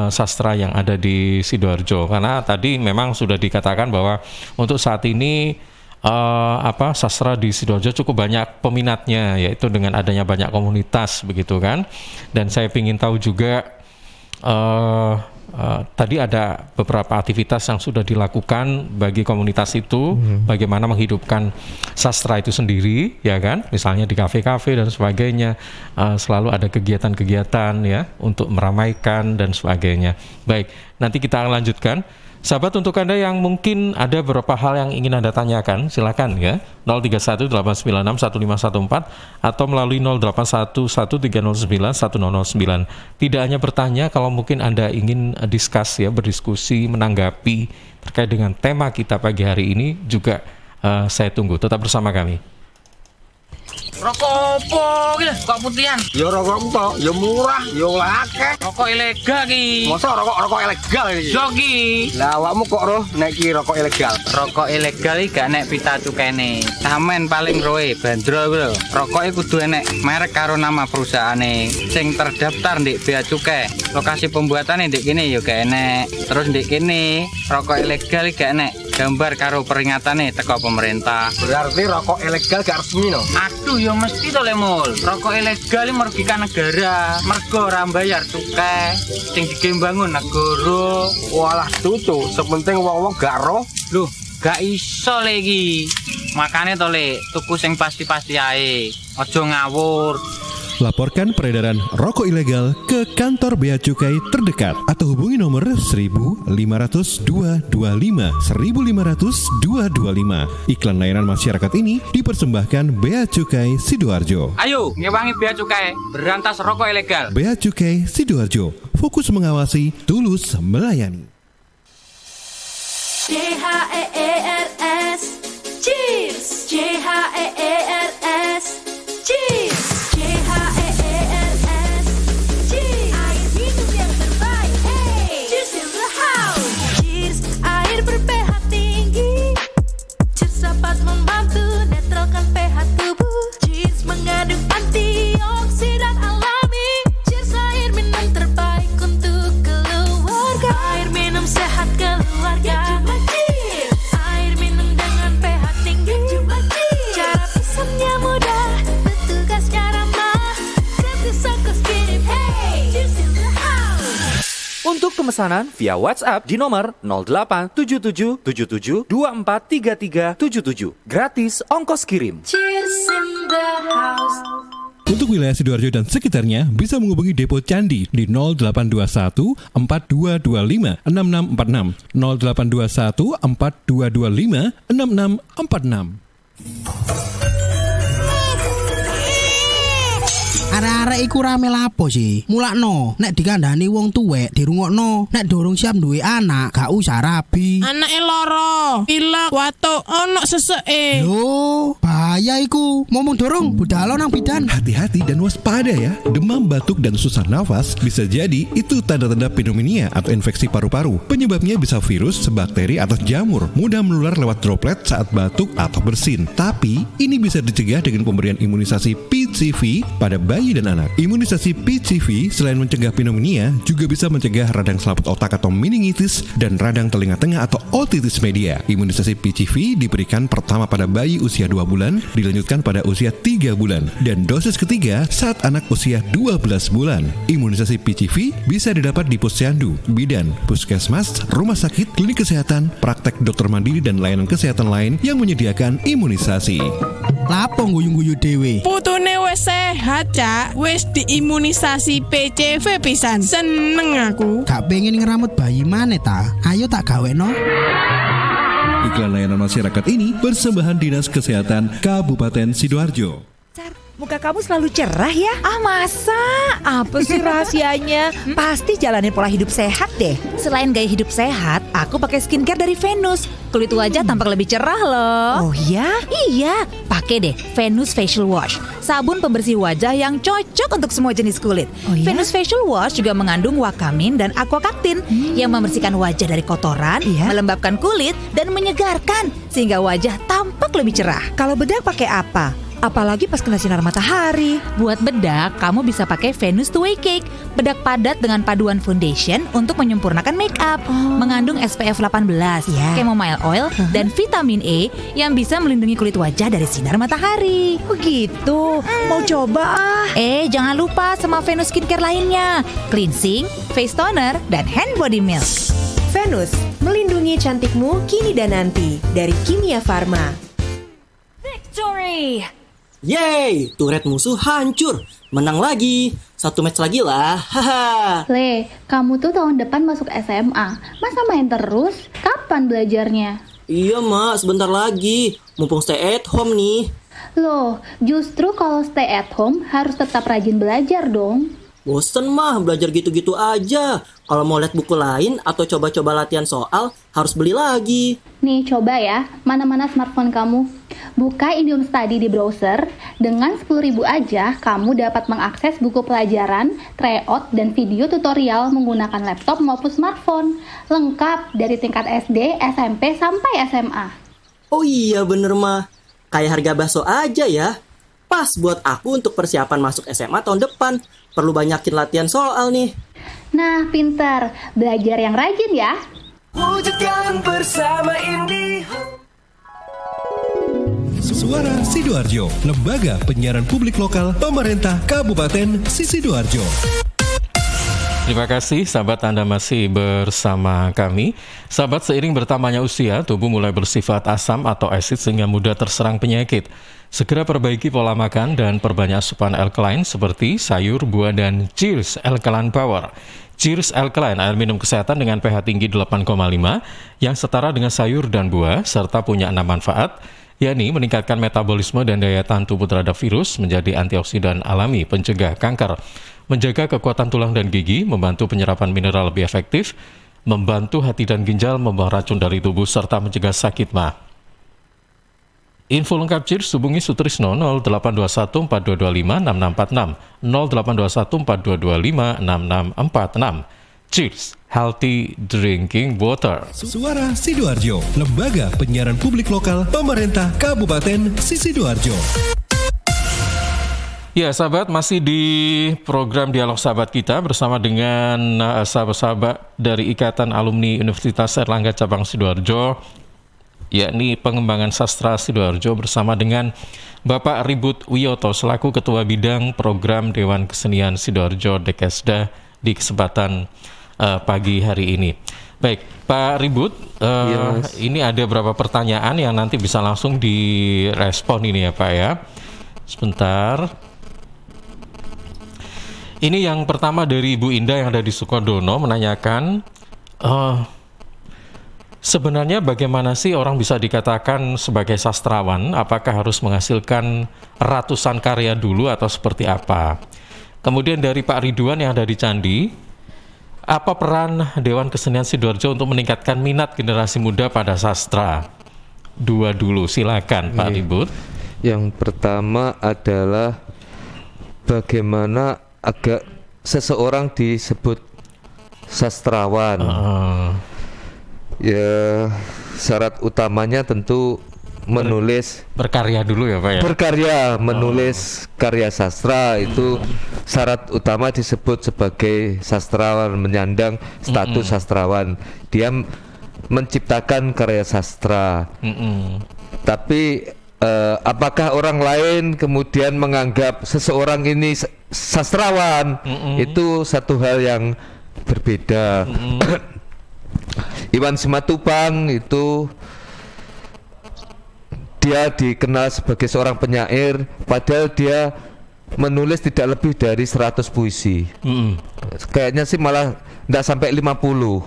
sastra yang ada di Sidoarjo, karena tadi memang sudah dikatakan bahwa untuk saat ini sastra di Sidoarjo cukup banyak peminatnya, yaitu dengan adanya banyak komunitas begitu kan. Dan saya ingin tahu juga tadi ada beberapa aktivitas yang sudah dilakukan bagi komunitas itu, bagaimana menghidupkan sastra itu sendiri, ya kan? Misalnya di kafe-kafe dan sebagainya, selalu ada kegiatan-kegiatan ya untuk meramaikan dan sebagainya. Baik, nanti kita akan lanjutkan. Sahabat, untuk Anda yang mungkin ada beberapa hal yang ingin Anda tanyakan, silakan ya, 031-896-1514 atau melalui 0811-309-1009. Tidak hanya bertanya, kalau mungkin Anda ingin berdiskusi, menanggapi terkait dengan tema kita pagi hari ini juga saya tunggu. Tetap bersama kami. Rokok opo iki kok putihan? Ya rokok kok, ya murah, ya akeh. Rokok ilegal ki. Masa rokok ilegal iki? Yo ki. Lah awakmu kok roh nek iki rokok ilegal? Rokok ilegal iki gak nek pita cukene. Samen paling roe bandrol kuwi lho. Rokoke kudu enek merek karo nama perusahaane sing terdaftar ndek bea cukai. Lokasi pembuatane ndek kene ya gak enek. Terus ndek kene rokok ilegal iki gak enek gambar karo peringatane teko pemerintah. Berarti rokok ilegal gak resmi no? Aduh ya mesti to Lemul. Rokok ilegal merugikan negara. Mergo ora mbayar cukai sing digembangun negara. Walah tutu, sepenting wong-wong gak roh. Loh, gak iso lagi. Makane to Le, tuku sing pasti-pasti ae. Aja ngawur. Laporkan peredaran rokok ilegal ke kantor Bea Cukai terdekat atau hubungi nomor 1.500-225 1.500-225. Iklan layanan masyarakat ini dipersembahkan Bea Cukai Sidoarjo. Ayo, ngewangi Bea Cukai, berantas rokok ilegal. Bea Cukai Sidoarjo, fokus mengawasi, tulus melayani. CHEERS, cheers. CHEERS, cheers. CHEERS, cheers. Air minum yang terbaik, hey. Cheers in the house. Cheers, air ber-pH tinggi. Cheers dapat membantu netralkan pH tubuh. Cheers mengandung antioksidan alami. Cheers, air minum terbaik untuk keluarga. Air minum sehat keluarga. Air minum dengan pH tinggi. Cara pesannya mudah, petugasnya ramah. Gratis ongkos kirim, hey. Cheers in the house. Untuk pemesanan via WhatsApp di nomor 087777243377. Gratis ongkos kirim. Cheers in the house. Untuk wilayah Sidoarjo dan sekitarnya bisa menghubungi Depo Candi di 0821 4225 6646 0821 4225 6646. Arek-arek iku rame lapo sih? Mulakno, nek dikandani wong tuwek dirungokno, nek durung siap duwe anak, gak usah rabi. Anake loro, pilek, watuk, ono seseke. Loh, bahaya iku. Ngomong dorong, budal nang bidan. Hati-hati dan waspada ya. Demam, batuk, dan susah nafas bisa jadi itu tanda-tanda pneumonia atau infeksi paru-paru. Penyebabnya bisa virus, bakteri, atau jamur. Mudah menular lewat droplet saat batuk atau bersin. Tapi ini bisa dicegah dengan pemberian imunisasi PCV pada bayi dan anak. Imunisasi PCV selain mencegah pneumonia juga bisa mencegah radang selaput otak atau meningitis dan radang telinga tengah atau otitis media. Imunisasi PCV diberikan pertama pada bayi usia 2 bulan, dilanjutkan pada usia 3 bulan, dan dosis ketiga saat anak usia 12 bulan. Imunisasi PCV bisa didapat di posyandu, bidan, puskesmas, rumah sakit, klinik kesehatan, praktek dokter mandiri, dan layanan kesehatan lain yang menyediakan imunisasi. Lapo guyu-guyu dhewe? Putune wis sehat, Cak. Wis diimunisasi PCV pisan. Seneng aku. Gak pengen ngeramut bayi maneh ta? Ayo tak gaweno. Iklan layanan masyarakat ini persembahan Dinas Kesehatan Kabupaten Sidoarjo. Muka kamu selalu cerah ya? Ah masa? Apa sih rahasianya? Pasti jalanin pola hidup sehat deh. Selain gaya hidup sehat, aku pakai skincare dari Venus. Kulit wajah tampak lebih cerah loh. Oh ya? Iya, pakai deh Venus Facial Wash. Sabun pembersih wajah yang cocok untuk semua jenis kulit. Oh, ya? Venus Facial Wash juga mengandung wakamin dan aquacaptin yang membersihkan wajah dari kotoran, melembabkan kulit, dan menyegarkan sehingga wajah tampak lebih cerah. Kalau bedak pakai apa? Apalagi pas kena sinar matahari. Buat bedak, kamu bisa pakai Venus Two Way Cake. Bedak padat dengan paduan foundation untuk menyempurnakan make up. Mengandung SPF 18, chamomile oil, dan vitamin E yang bisa melindungi kulit wajah dari sinar matahari. Begitu, mau coba ah. Jangan lupa sama Venus skincare lainnya. Cleansing, face toner, dan hand body milk. Venus, melindungi cantikmu kini dan nanti. Dari Kimia Farma. Victory! Yeay, turret musuh hancur. Menang lagi. 1 match lagi lah. Haha. Le, kamu tuh tahun depan masuk SMA. Masa main terus? Kapan belajarnya? Iya, Mak, sebentar lagi. Mumpung stay at home nih. Loh, justru kalau stay at home harus tetap rajin belajar dong. Bosen mah belajar gitu-gitu aja. Kalau mau lihat buku lain atau coba-coba latihan soal, harus beli lagi. Nih, coba ya, mana-mana smartphone kamu. Buka Indium Study di browser. Dengan 10.000 aja, kamu dapat mengakses buku pelajaran, tryout, dan video tutorial menggunakan laptop maupun smartphone. Lengkap dari tingkat SD, SMP, sampai SMA. Oh iya bener mah. Kayak harga bakso aja ya. Pas buat aku untuk persiapan masuk SMA tahun depan. Perlu banyakin latihan soal nih. Nah, pintar. Belajar yang rajin ya. Wujudkan bersama IndiHome. Suara Sidoarjo, lembaga penyiaran publik lokal pemerintah Kabupaten Sidoarjo. Terima kasih sahabat, Anda masih bersama kami. Sahabat, seiring bertambahnya usia, tubuh mulai bersifat asam atau asid sehingga mudah terserang penyakit. Segera perbaiki pola makan dan perbanyak asupan alkaline seperti sayur, buah, dan Cheers Alkaline Power. Cheers Alkaline, air minum kesehatan dengan pH tinggi 8,5 yang setara dengan sayur dan buah serta punya 6 manfaat, yakni meningkatkan metabolisme dan daya tahan tubuh terhadap virus, menjadi antioksidan alami pencegah kanker, menjaga kekuatan tulang dan gigi, membantu penyerapan mineral lebih efektif, membantu hati dan ginjal membuang racun dari tubuh, serta mencegah sakit mah. Info lengkap Cheers hubungi Sutrisno 0821 4225 6646 0821 4225 6646. Cheers, healthy drinking water. Suara Sidoarjo, lembaga penyiaran publik lokal pemerintah Kabupaten Sidoarjo. Ya sahabat, masih di program Dialog Sahabat kita bersama dengan sahabat-sahabat dari Ikatan Alumni Universitas Airlangga Cabang Sidoarjo, yakni Pengembangan Sastra Sidoarjo, bersama dengan Bapak Ribut Wiyoto selaku Ketua Bidang Program Dewan Kesenian Sidoarjo Dekesda di kesempatan pagi hari ini. Baik, Pak Ribut, ini ada beberapa pertanyaan yang nanti bisa langsung direspon ini ya Pak ya. Sebentar. Ini yang pertama dari Ibu Indah yang ada di Sukodono menanyakan, sebenarnya bagaimana sih orang bisa dikatakan sebagai sastrawan? Apakah harus menghasilkan ratusan karya dulu atau seperti apa? Kemudian dari Pak Ridwan yang ada di Candi, apa peran Dewan Kesenian Sidoarjo untuk meningkatkan minat generasi muda pada sastra? Dua dulu, silakan Pak Ribut. Yang pertama adalah bagaimana agar seseorang disebut sastrawan. Ya, syarat utamanya tentu menulis, berkarya dulu ya Pak ya. Berkarya, menulis karya sastra itu syarat utama disebut sebagai sastrawan, menyandang status sastrawan. Dia menciptakan karya sastra. Tapi apakah orang lain kemudian menganggap seseorang ini sastrawan, itu satu hal yang berbeda. Iwan Simatupang itu dia dikenal sebagai seorang penyair, padahal dia menulis tidak lebih dari 100 puisi. Kayaknya sih malah tidak sampai 50.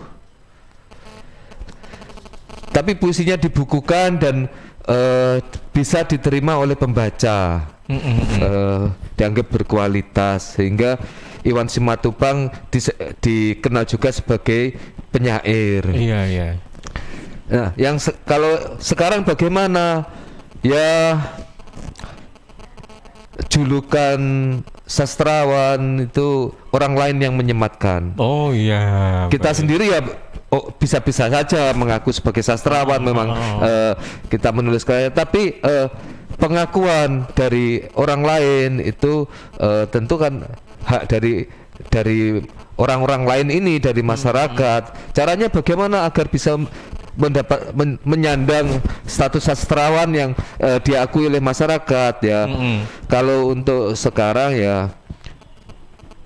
Tapi puisinya dibukukan dan bisa diterima oleh pembaca, dianggap berkualitas, sehingga Iwan Simatupang dikenal juga sebagai penyair. Iya. Nah, kalau sekarang bagaimana? Ya, julukan sastrawan itu orang lain yang menyematkan. Oh iya. Kita sendiri ya bisa-bisa saja mengaku sebagai sastrawan, memang kita menulis karya, tapi pengakuan dari orang lain itu tentu kan hak dari orang-orang lain ini, dari masyarakat. Caranya bagaimana agar bisa menyandang status sastrawan yang diakui oleh masyarakat ya. Kalau untuk sekarang ya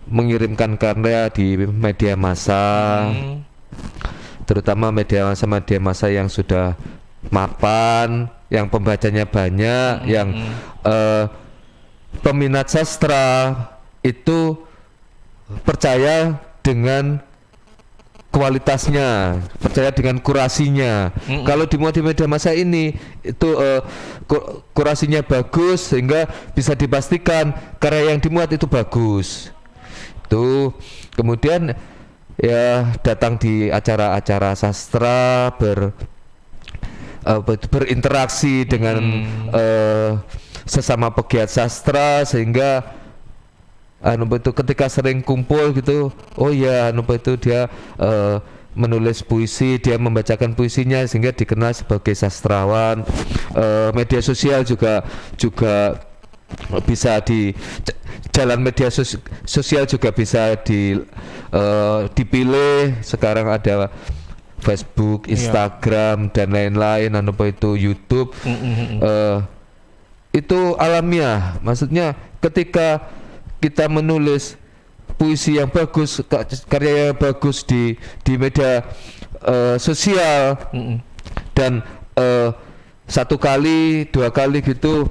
mengirimkan karya di media massa, terutama media massa yang sudah mapan, yang pembacanya banyak, yang peminat sastra itu percaya dengan kualitasnya, percaya dengan kurasinya. Kalau dimuat di media massa ini itu kurasinya bagus, sehingga bisa dipastikan karya yang dimuat itu bagus. Itu kemudian ya datang di acara-acara sastra, berinteraksi dengan sesama pegiat sastra, sehingga ketika sering kumpul gitu, oh ya itu dia menulis puisi, dia membacakan puisinya, sehingga dikenal sebagai sastrawan. Media sosial juga bisa di jalan media sosial juga bisa dipilih. Sekarang ada Facebook, Instagram, dan lain-lain, YouTube. Itu alamiah, maksudnya ketika kita menulis puisi yang bagus, karya yang bagus di media sosial, dan satu kali, dua kali gitu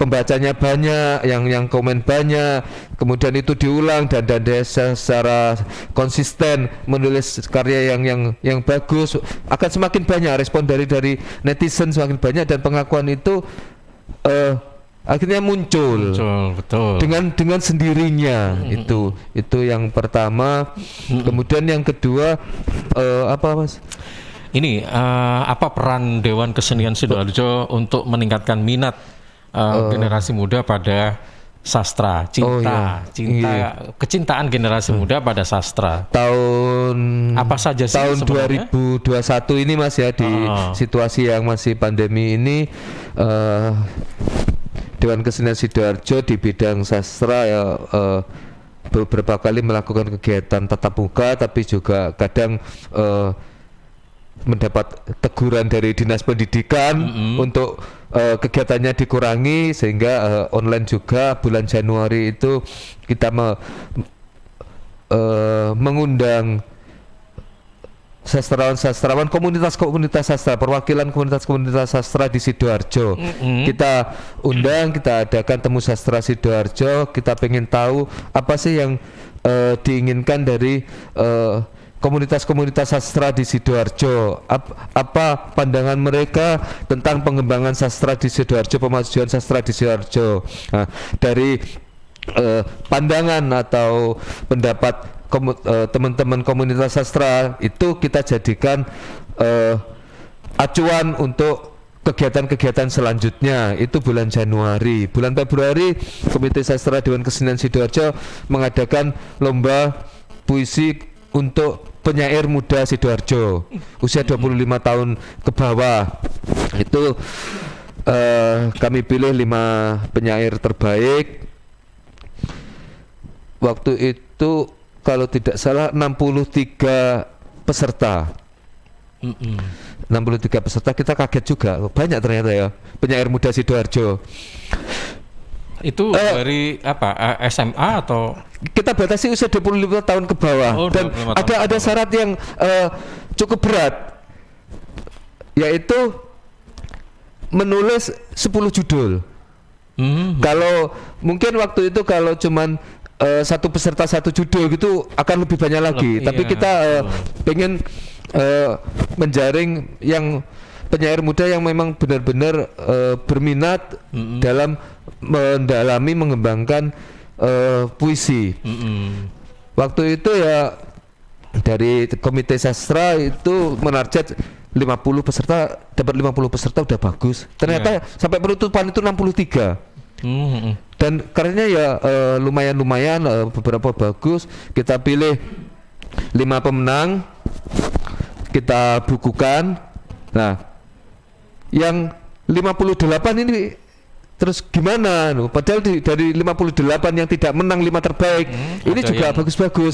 pembacanya banyak, yang komen banyak, kemudian itu diulang dan dia secara konsisten menulis karya yang bagus, akan semakin banyak respon dari netizen, semakin banyak, dan pengakuan itu akhirnya muncul betul. Dengan sendirinya. Itu yang pertama. Kemudian yang kedua apa Mas? Ini apa peran Dewan Kesenian Sidoarjo untuk meningkatkan minat generasi muda pada sastra, kecintaan generasi muda pada sastra. Apa saja sih tahun sebenarnya? 2021 ini Mas ya, di situasi yang masih pandemi ini, Dewan Kesenian Sidoarjo di bidang sastra ya beberapa kali melakukan kegiatan tatap muka, tapi juga kadang mendapat teguran dari Dinas Pendidikan untuk kegiatannya dikurangi, sehingga online juga. Bulan Januari itu kita mengundang sastrawan, komunitas sastra, perwakilan komunitas sastra di Sidoarjo. Kita undang, kita adakan temu sastra Sidoarjo. Kita pengen tahu apa sih yang diinginkan dari komunitas sastra di Sidoarjo, apa pandangan mereka tentang pengembangan sastra di Sidoarjo, pemajuan sastra di Sidoarjo. Nah, dari pandangan atau pendapat teman-teman komunitas sastra itu kita jadikan acuan untuk kegiatan-kegiatan selanjutnya. Itu bulan Januari. Bulan Februari, Komite Sastra Dewan Kesenian Sidoarjo mengadakan lomba puisi untuk penyair muda Sidoarjo usia 25 tahun ke bawah. Itu kami pilih 5 penyair terbaik. Waktu itu kalau tidak salah 63 peserta. 63 peserta, kita kaget juga, banyak ternyata ya penyair muda Sidoarjo. Itu dari apa? SMA atau? Kita batasi usia 25 tahun ke bawah. Dan ada syarat yang cukup berat, yaitu menulis 10 judul. Kalau mungkin waktu itu kalau cuman satu peserta satu judul gitu akan lebih banyak lagi. Tapi kita pengen menjaring yang penyair muda yang memang benar-benar berminat dalam mendalami mengembangkan puisi. Waktu itu ya dari komite sastra itu menarget 50 peserta, dapat 50 peserta udah bagus. Ternyata sampai penutupan itu 63. Dan karyanya ya lumayan beberapa bagus. Kita pilih 5 pemenang, kita bukukan. Nah, yang 58 ini terus gimana? Padahal dari 58 yang tidak menang 5 terbaik, ini juga bagus-bagus.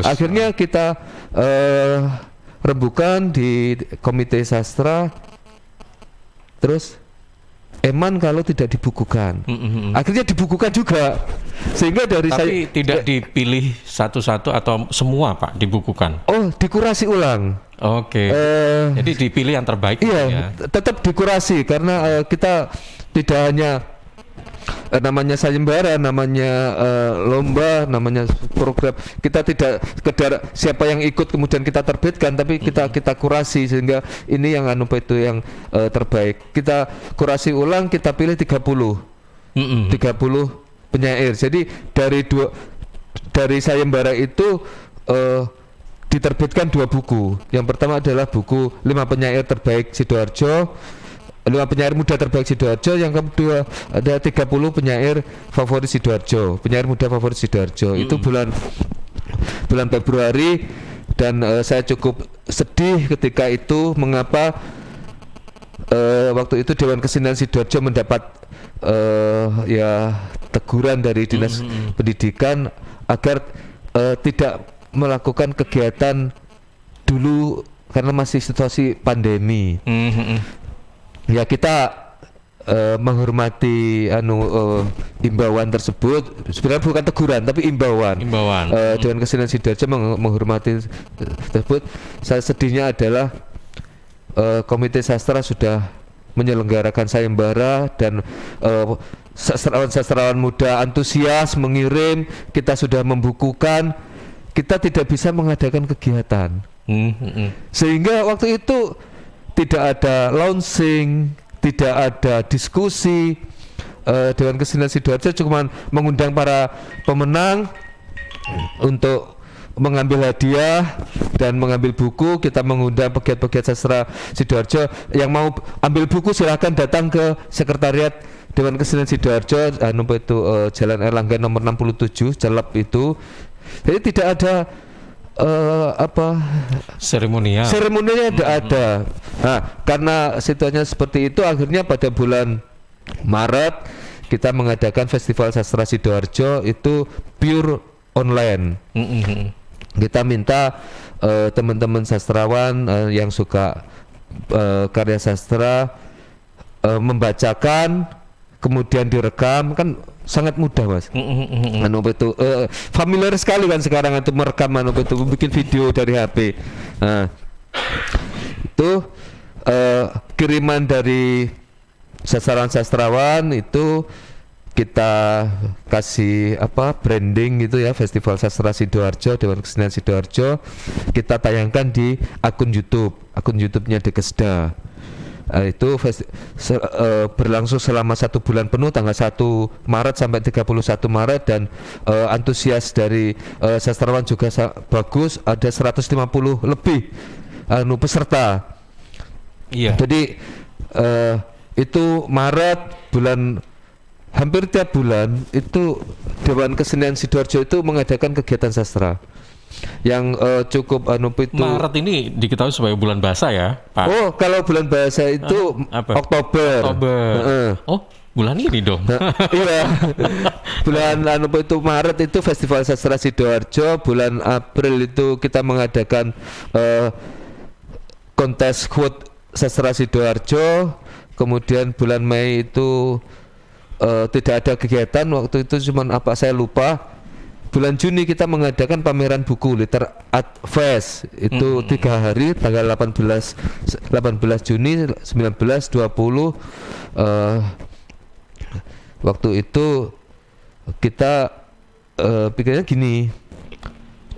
Akhirnya kita rembukan di komite sastra. Terus eman kalau tidak dibukukan. Akhirnya dibukukan juga. Sehingga dari Tapi tidak dipilih satu-satu atau semua Pak dibukukan? Oh, dikurasi ulang. Oke. Jadi dipilih yang terbaik. Iya, tetap dikurasi karena kita tidak hanya namanya sayembara, namanya lomba, namanya program. Kita tidak sekedar siapa yang ikut kemudian kita terbitkan, tapi kita kurasi sehingga ini yang itu yang terbaik. Kita kurasi ulang, kita pilih 30 penyair. Jadi dari sayembara itu diterbitkan 2 buku. Yang pertama adalah buku 5 penyair terbaik Sidoarjo, 5 penyair muda terbaik Sidoarjo. Yang kedua ada 30 penyair favorit Sidoarjo, penyair muda favorit Sidoarjo. Itu bulan Februari. Dan saya cukup sedih ketika itu. Mengapa waktu itu Dewan Kesenian Sidoarjo mendapat teguran dari Dinas Pendidikan agar tidak melakukan kegiatan dulu karena masih situasi pandemi. Ya kita menghormati imbauan tersebut. Sebenarnya bukan teguran tapi imbauan. Dewan Kesenian Sidoarjo menghormati tersebut. Saya sedihnya adalah komite sastra sudah menyelenggarakan sayembara dan sastrawan muda antusias mengirim, kita sudah membukukan, kita tidak bisa mengadakan kegiatan. Sehingga waktu itu tidak ada launching, tidak ada diskusi. Dewan Kesenian Sidoarjo cuma mengundang para pemenang untuk mengambil hadiah dan mengambil buku. Kita mengundang pegiat-pegiat sastra Sidoarjo yang mau ambil buku silahkan datang ke sekretariat Dewan Kesenian Sidoarjo, Jalan Erlangga nomor 67, Celep itu. Jadi tidak ada seremoninya tidak ada. Nah, karena situasinya seperti itu, akhirnya pada bulan Maret kita mengadakan Festival Sastra Sidoarjo itu pure online. Kita minta teman-teman sastrawan yang suka karya sastra membacakan, kemudian direkam, kan sangat mudah Mas. Familiar sekali kan sekarang itu merekam bikin video dari HP. Nah, itu kiriman dari sastrawan itu kita kasih branding gitu ya, Festival Sastra Sidoarjo, Dewan Kesenian Sidoarjo. Kita tayangkan di akun YouTube-nya Dekesda. Itu berlangsung selama 1 bulan penuh, tanggal 1 Maret sampai 31 Maret, dan antusias dari sastrawan juga bagus, ada 150 lebih peserta. Jadi itu Maret, hampir tiap bulan itu Dewan Kesenian Sidoarjo itu mengadakan kegiatan sastra yang cukup Maret ini diketahui sebagai bulan bahasa ya, Pak? Oh, kalau bulan bahasa itu Oktober. Oh, bulan ini dong. Iya. Bulan Maret itu Festival Sastra Sidoarjo, bulan April itu kita mengadakan kontes quote Sastra Sidoarjo. Kemudian bulan Mei itu tidak ada kegiatan, waktu itu cuman saya lupa. bulan Juni kita mengadakan pameran buku Liter Art Fest itu 3 hari, tanggal 18 Juni 19-20. Waktu itu kita pikirnya gini,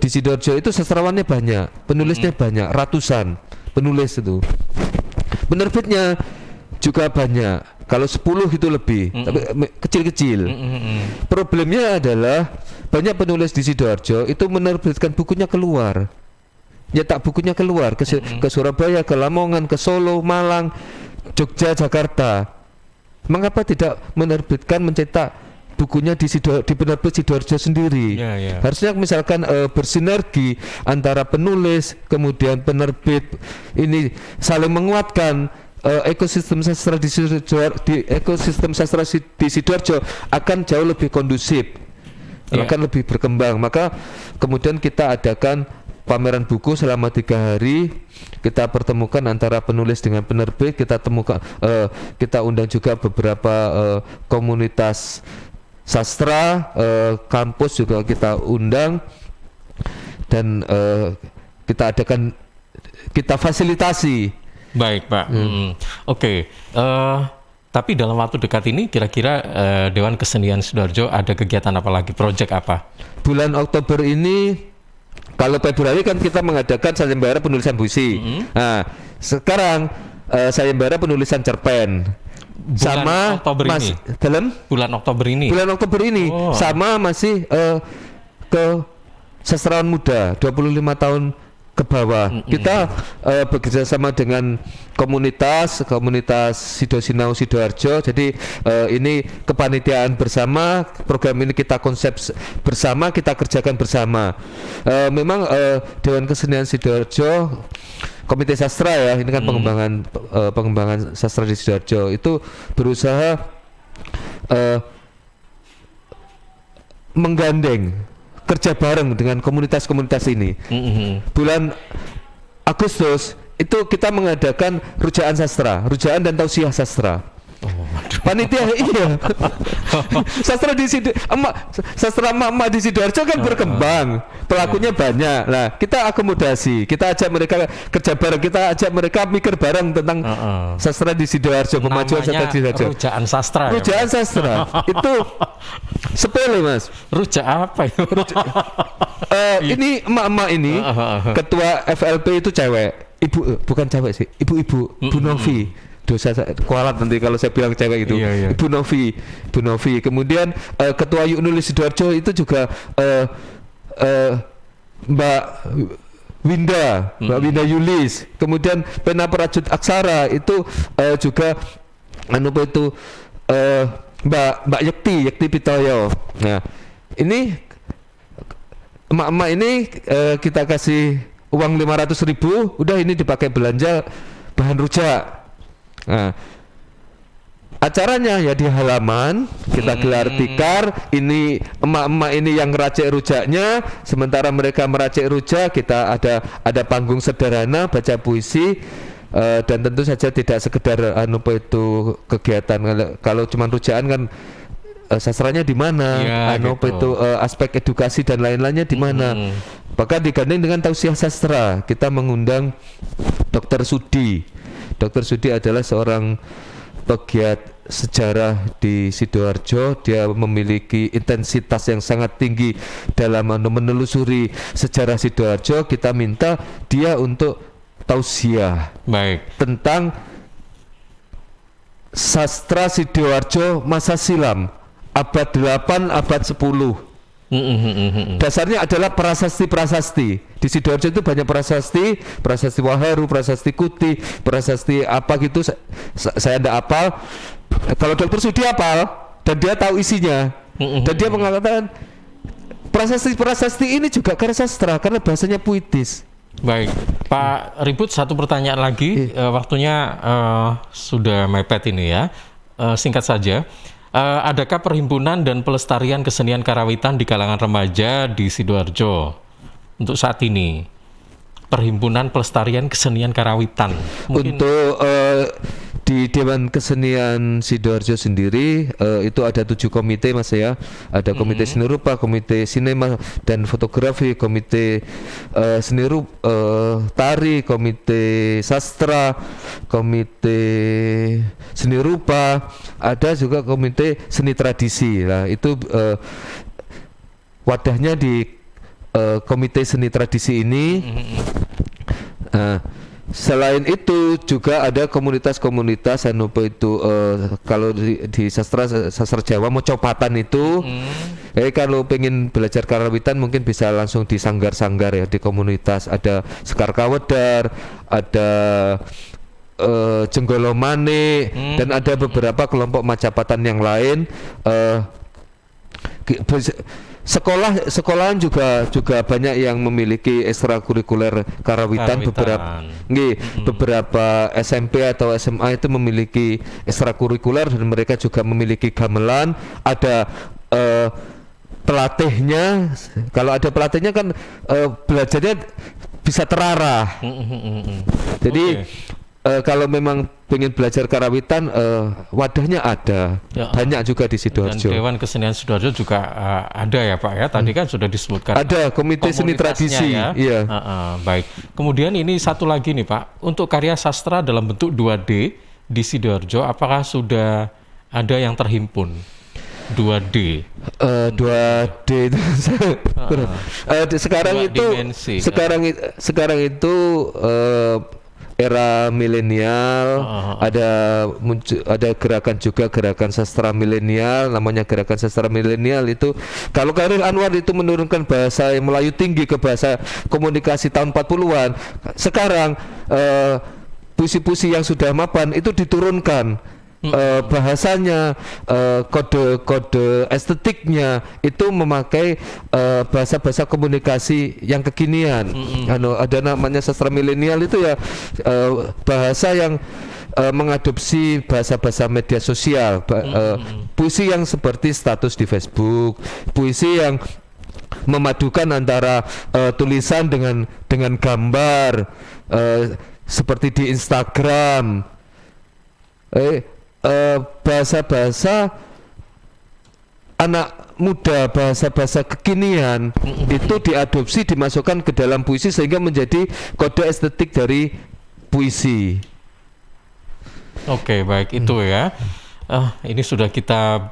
di Sidoarjo itu sastrawannya banyak, penulisnya banyak, ratusan penulis itu, penerbitnya juga banyak. Kalau 10 itu lebih, tapi kecil-kecil. Problemnya adalah banyak penulis di Sidoarjo itu menerbitkan bukunya keluar, nyetak bukunya keluar ke Surabaya, ke Lamongan, ke Solo, Malang, Jogja, Jakarta. Mengapa tidak menerbitkan, mencetak bukunya di penerbit Sidoarjo sendiri? Harusnya misalkan bersinergi antara penulis kemudian penerbit ini saling menguatkan. Ekosistem sastra di Sidoarjo akan jauh lebih kondusif, akan lebih berkembang. Maka kemudian kita adakan pameran buku selama 3 hari. Kita pertemukan antara penulis dengan penerbit. Kita undang juga beberapa komunitas sastra, kampus juga kita undang, dan kita fasilitasi. Baik Pak. Oke. Tapi dalam waktu dekat ini kira-kira Dewan Kesenian Sidoarjo ada kegiatan apa lagi? Proyek apa? Bulan Oktober ini, kalau Februari kan kita mengadakan sayembara penulisan puisi. Nah, sekarang sayembara penulisan cerpen. Bulan Oktober ini. Bulan Oktober ini. Sama masih ke sastrawan muda 25 tahun ke bawah. Kita bekerja sama dengan komunitas Sido-Sinau Sidoarjo. Jadi ini kepanitiaan bersama, program ini kita konsep bersama, kita kerjakan bersama. Memang Dewan Kesenian Sidoarjo, Komite Sastra ya, ini kan pengembangan sastra di Sidoarjo itu berusaha menggandeng, kerja bareng dengan komunitas-komunitas ini. Bulan Agustus itu kita mengadakan rujaan dan tausiah sastra. Panitia iya. Sastra di sastra emak-emak di Sidoarjo kan berkembang, pelakunya banyak. Nah, kita akomodasi, kita ajak mereka kerja bareng, kita ajak mereka mikir bareng tentang sastra di Sidoarjo, pemajuan sastra di Sidoarjo. Rujaan sastra. Itu sepele, Mas. Rujak apa itu? Ini emak-emak ini, ketua FLP itu cewek. Bukan cewek sih, ibu-ibu, Bu Novi. Dosa kualat nanti kalau saya bilang cewek itu. Ibu Novi. Kemudian ketua Yuk Nulis Sidoarjo itu juga Mbak Winda Yulis. Kemudian Pena Perajut Aksara itu juga Mbak Yekti Pitoyo. Nah, ini emak-emak ini kita kasih uang 500.000, udah ini dipakai belanja bahan rujak. Nah, acaranya ya di halaman, kita gelar tikar. Ini emak-emak ini yang ngeracik rujaknya, sementara mereka meracik rujak, kita ada panggung sederhana, baca puisi, dan tentu saja tidak sekedar kegiatan. Kalau cuma rujaan kan sastranya di mana, aspek edukasi dan lain-lainnya di mana. Bahkan digandeng dengan tausiah sastra. Kita mengundang Dr. Sudi. Dr. Sudi adalah seorang pegiat sejarah di Sidoarjo. Dia memiliki intensitas yang sangat tinggi dalam menelusuri sejarah Sidoarjo. Kita minta dia untuk tausiah tentang sastra Sidoarjo masa silam, abad 8, abad 10. Dasarnya adalah prasasti. Di Sidoarjo itu banyak prasasti Waheru, prasasti Kuti, prasasti apa gitu. Saya tidak hafal. Kalau Dr. Sudi hafal dan dia tahu isinya. Dan dia mengatakan prasasti ini juga karya sastra karena bahasanya puitis. Baik, Pak Ribut, satu pertanyaan lagi. Waktunya sudah mepet ini ya. Singkat saja. Adakah perhimpunan dan pelestarian kesenian karawitan di kalangan remaja di Sidoarjo untuk saat ini? Perhimpunan pelestarian kesenian karawitan. Mungkin untuk Di Dewan Kesenian Sidoarjo sendiri itu ada 7 komite Mas ya. Ada komite seni rupa, komite sinema dan fotografi, komite tari, komite sastra, komite seni rupa, ada juga komite seni tradisi. Nah, itu wadahnya di komite seni tradisi ini. Selain itu juga ada komunitas-komunitas kalau di sastra Jawa Mocopatan itu kalau pengen belajar karawitan mungkin bisa langsung di sanggar-sanggar ya, di komunitas. Ada Sekar Kawedar, ada Jenggolomane, dan ada beberapa kelompok Majapatan yang lain. Sekolahan juga banyak yang memiliki ekstrakurikuler karawitan. Beberapa SMP atau SMA itu memiliki ekstrakurikuler dan mereka juga memiliki gamelan. Ada pelatihnya. Kalau ada pelatihnya kan belajarnya bisa terarah. Jadi kalau memang pengen belajar karawitan, wadahnya ada, banyak juga di Sidoarjo. Dan Dewan Kesenian Sidoarjo juga ada ya Pak ya, tadi kan sudah disebutkan. Ada komite seni tradisi. Ya. Iya. Baik. Kemudian ini satu lagi nih Pak, untuk karya sastra dalam bentuk 2D di Sidoarjo, apakah sudah ada yang terhimpun? 2D. 2D itu sekarang itu era milenial, ada gerakan sastra milenial, namanya gerakan sastra milenial. Itu kalau Chairil Anwar itu menurunkan bahasa yang Melayu tinggi ke bahasa komunikasi tahun 40-an. Sekarang puisi-puisi yang sudah mapan itu diturunkan bahasanya, kode estetiknya itu memakai bahasa-bahasa komunikasi yang kekinian. Ada namanya sastra milenial itu ya, bahasa yang mengadopsi bahasa-bahasa media sosial, puisi yang seperti status di Facebook, puisi yang memadukan antara tulisan dengan gambar, seperti di Instagram. Bahasa-bahasa anak muda, bahasa-bahasa kekinian itu diadopsi, dimasukkan ke dalam puisi sehingga menjadi kode estetik dari puisi. Oke, baik itu ya. Ini sudah kita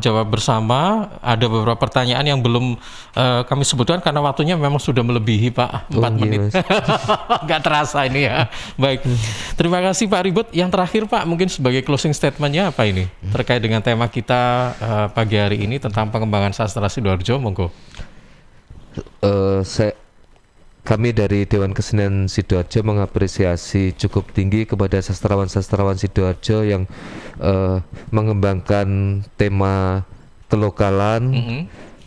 jawab bersama. Ada beberapa pertanyaan yang belum kami sebutkan karena waktunya memang sudah melebihi Pak 4 menit. Nggak terasa ini ya. Baik, terima kasih Pak Ribut. Yang terakhir Pak, mungkin sebagai closing statementnya apa ini terkait dengan tema kita pagi hari ini tentang pengembangan sastra Sidoarjo, monggo. Kami dari Dewan Kesenian Sidoarjo mengapresiasi cukup tinggi kepada sastrawan-sastrawan Sidoarjo yang mengembangkan tema kelokalan,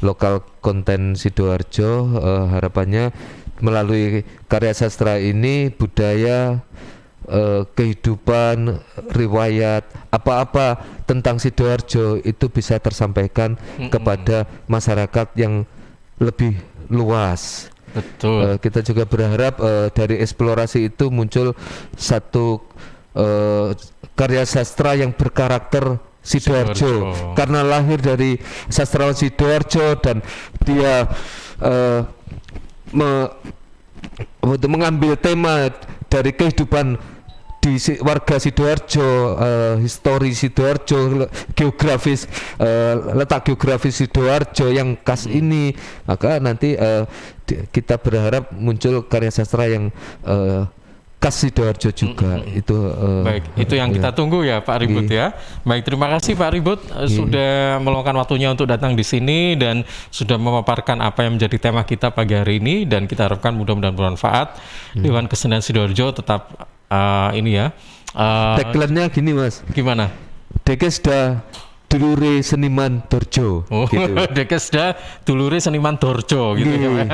lokal konten Sidoarjo. Harapannya melalui karya sastra ini budaya, kehidupan, riwayat, apa-apa tentang Sidoarjo itu bisa tersampaikan kepada masyarakat yang lebih luas. Betul. Kita juga berharap dari eksplorasi itu muncul satu karya sastra yang berkarakter Sidoarjo. Karena lahir dari sastrawan Sidoarjo dan dia mengambil tema dari kehidupan di warga Sidoarjo, histori Sidoarjo, geografis, letak geografis Sidoarjo yang khas ini, maka nanti kita berharap muncul karya sastra yang khas Sidoarjo juga. Baik, itu yang kita tunggu ya Pak Ribut ya. Baik, terima kasih Pak Ribut sudah meluangkan waktunya untuk datang di sini dan sudah memaparkan apa yang menjadi tema kita pagi hari ini, dan kita harapkan mudah-mudahan bermanfaat. Dewan Kesenian Sidoarjo tetap ini ya. Tagline-nya gini Mas. Gimana? Dekesda dulure seniman Dorjo. Gitu. Dekesda dulure seniman Dorjo gitu ya.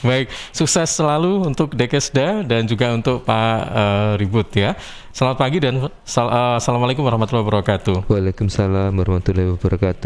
Baik, sukses selalu untuk Dekesda dan juga untuk Pak Ribut ya. Selamat pagi dan assalamualaikum warahmatullahi wabarakatuh. Waalaikumsalam warahmatullahi wabarakatuh.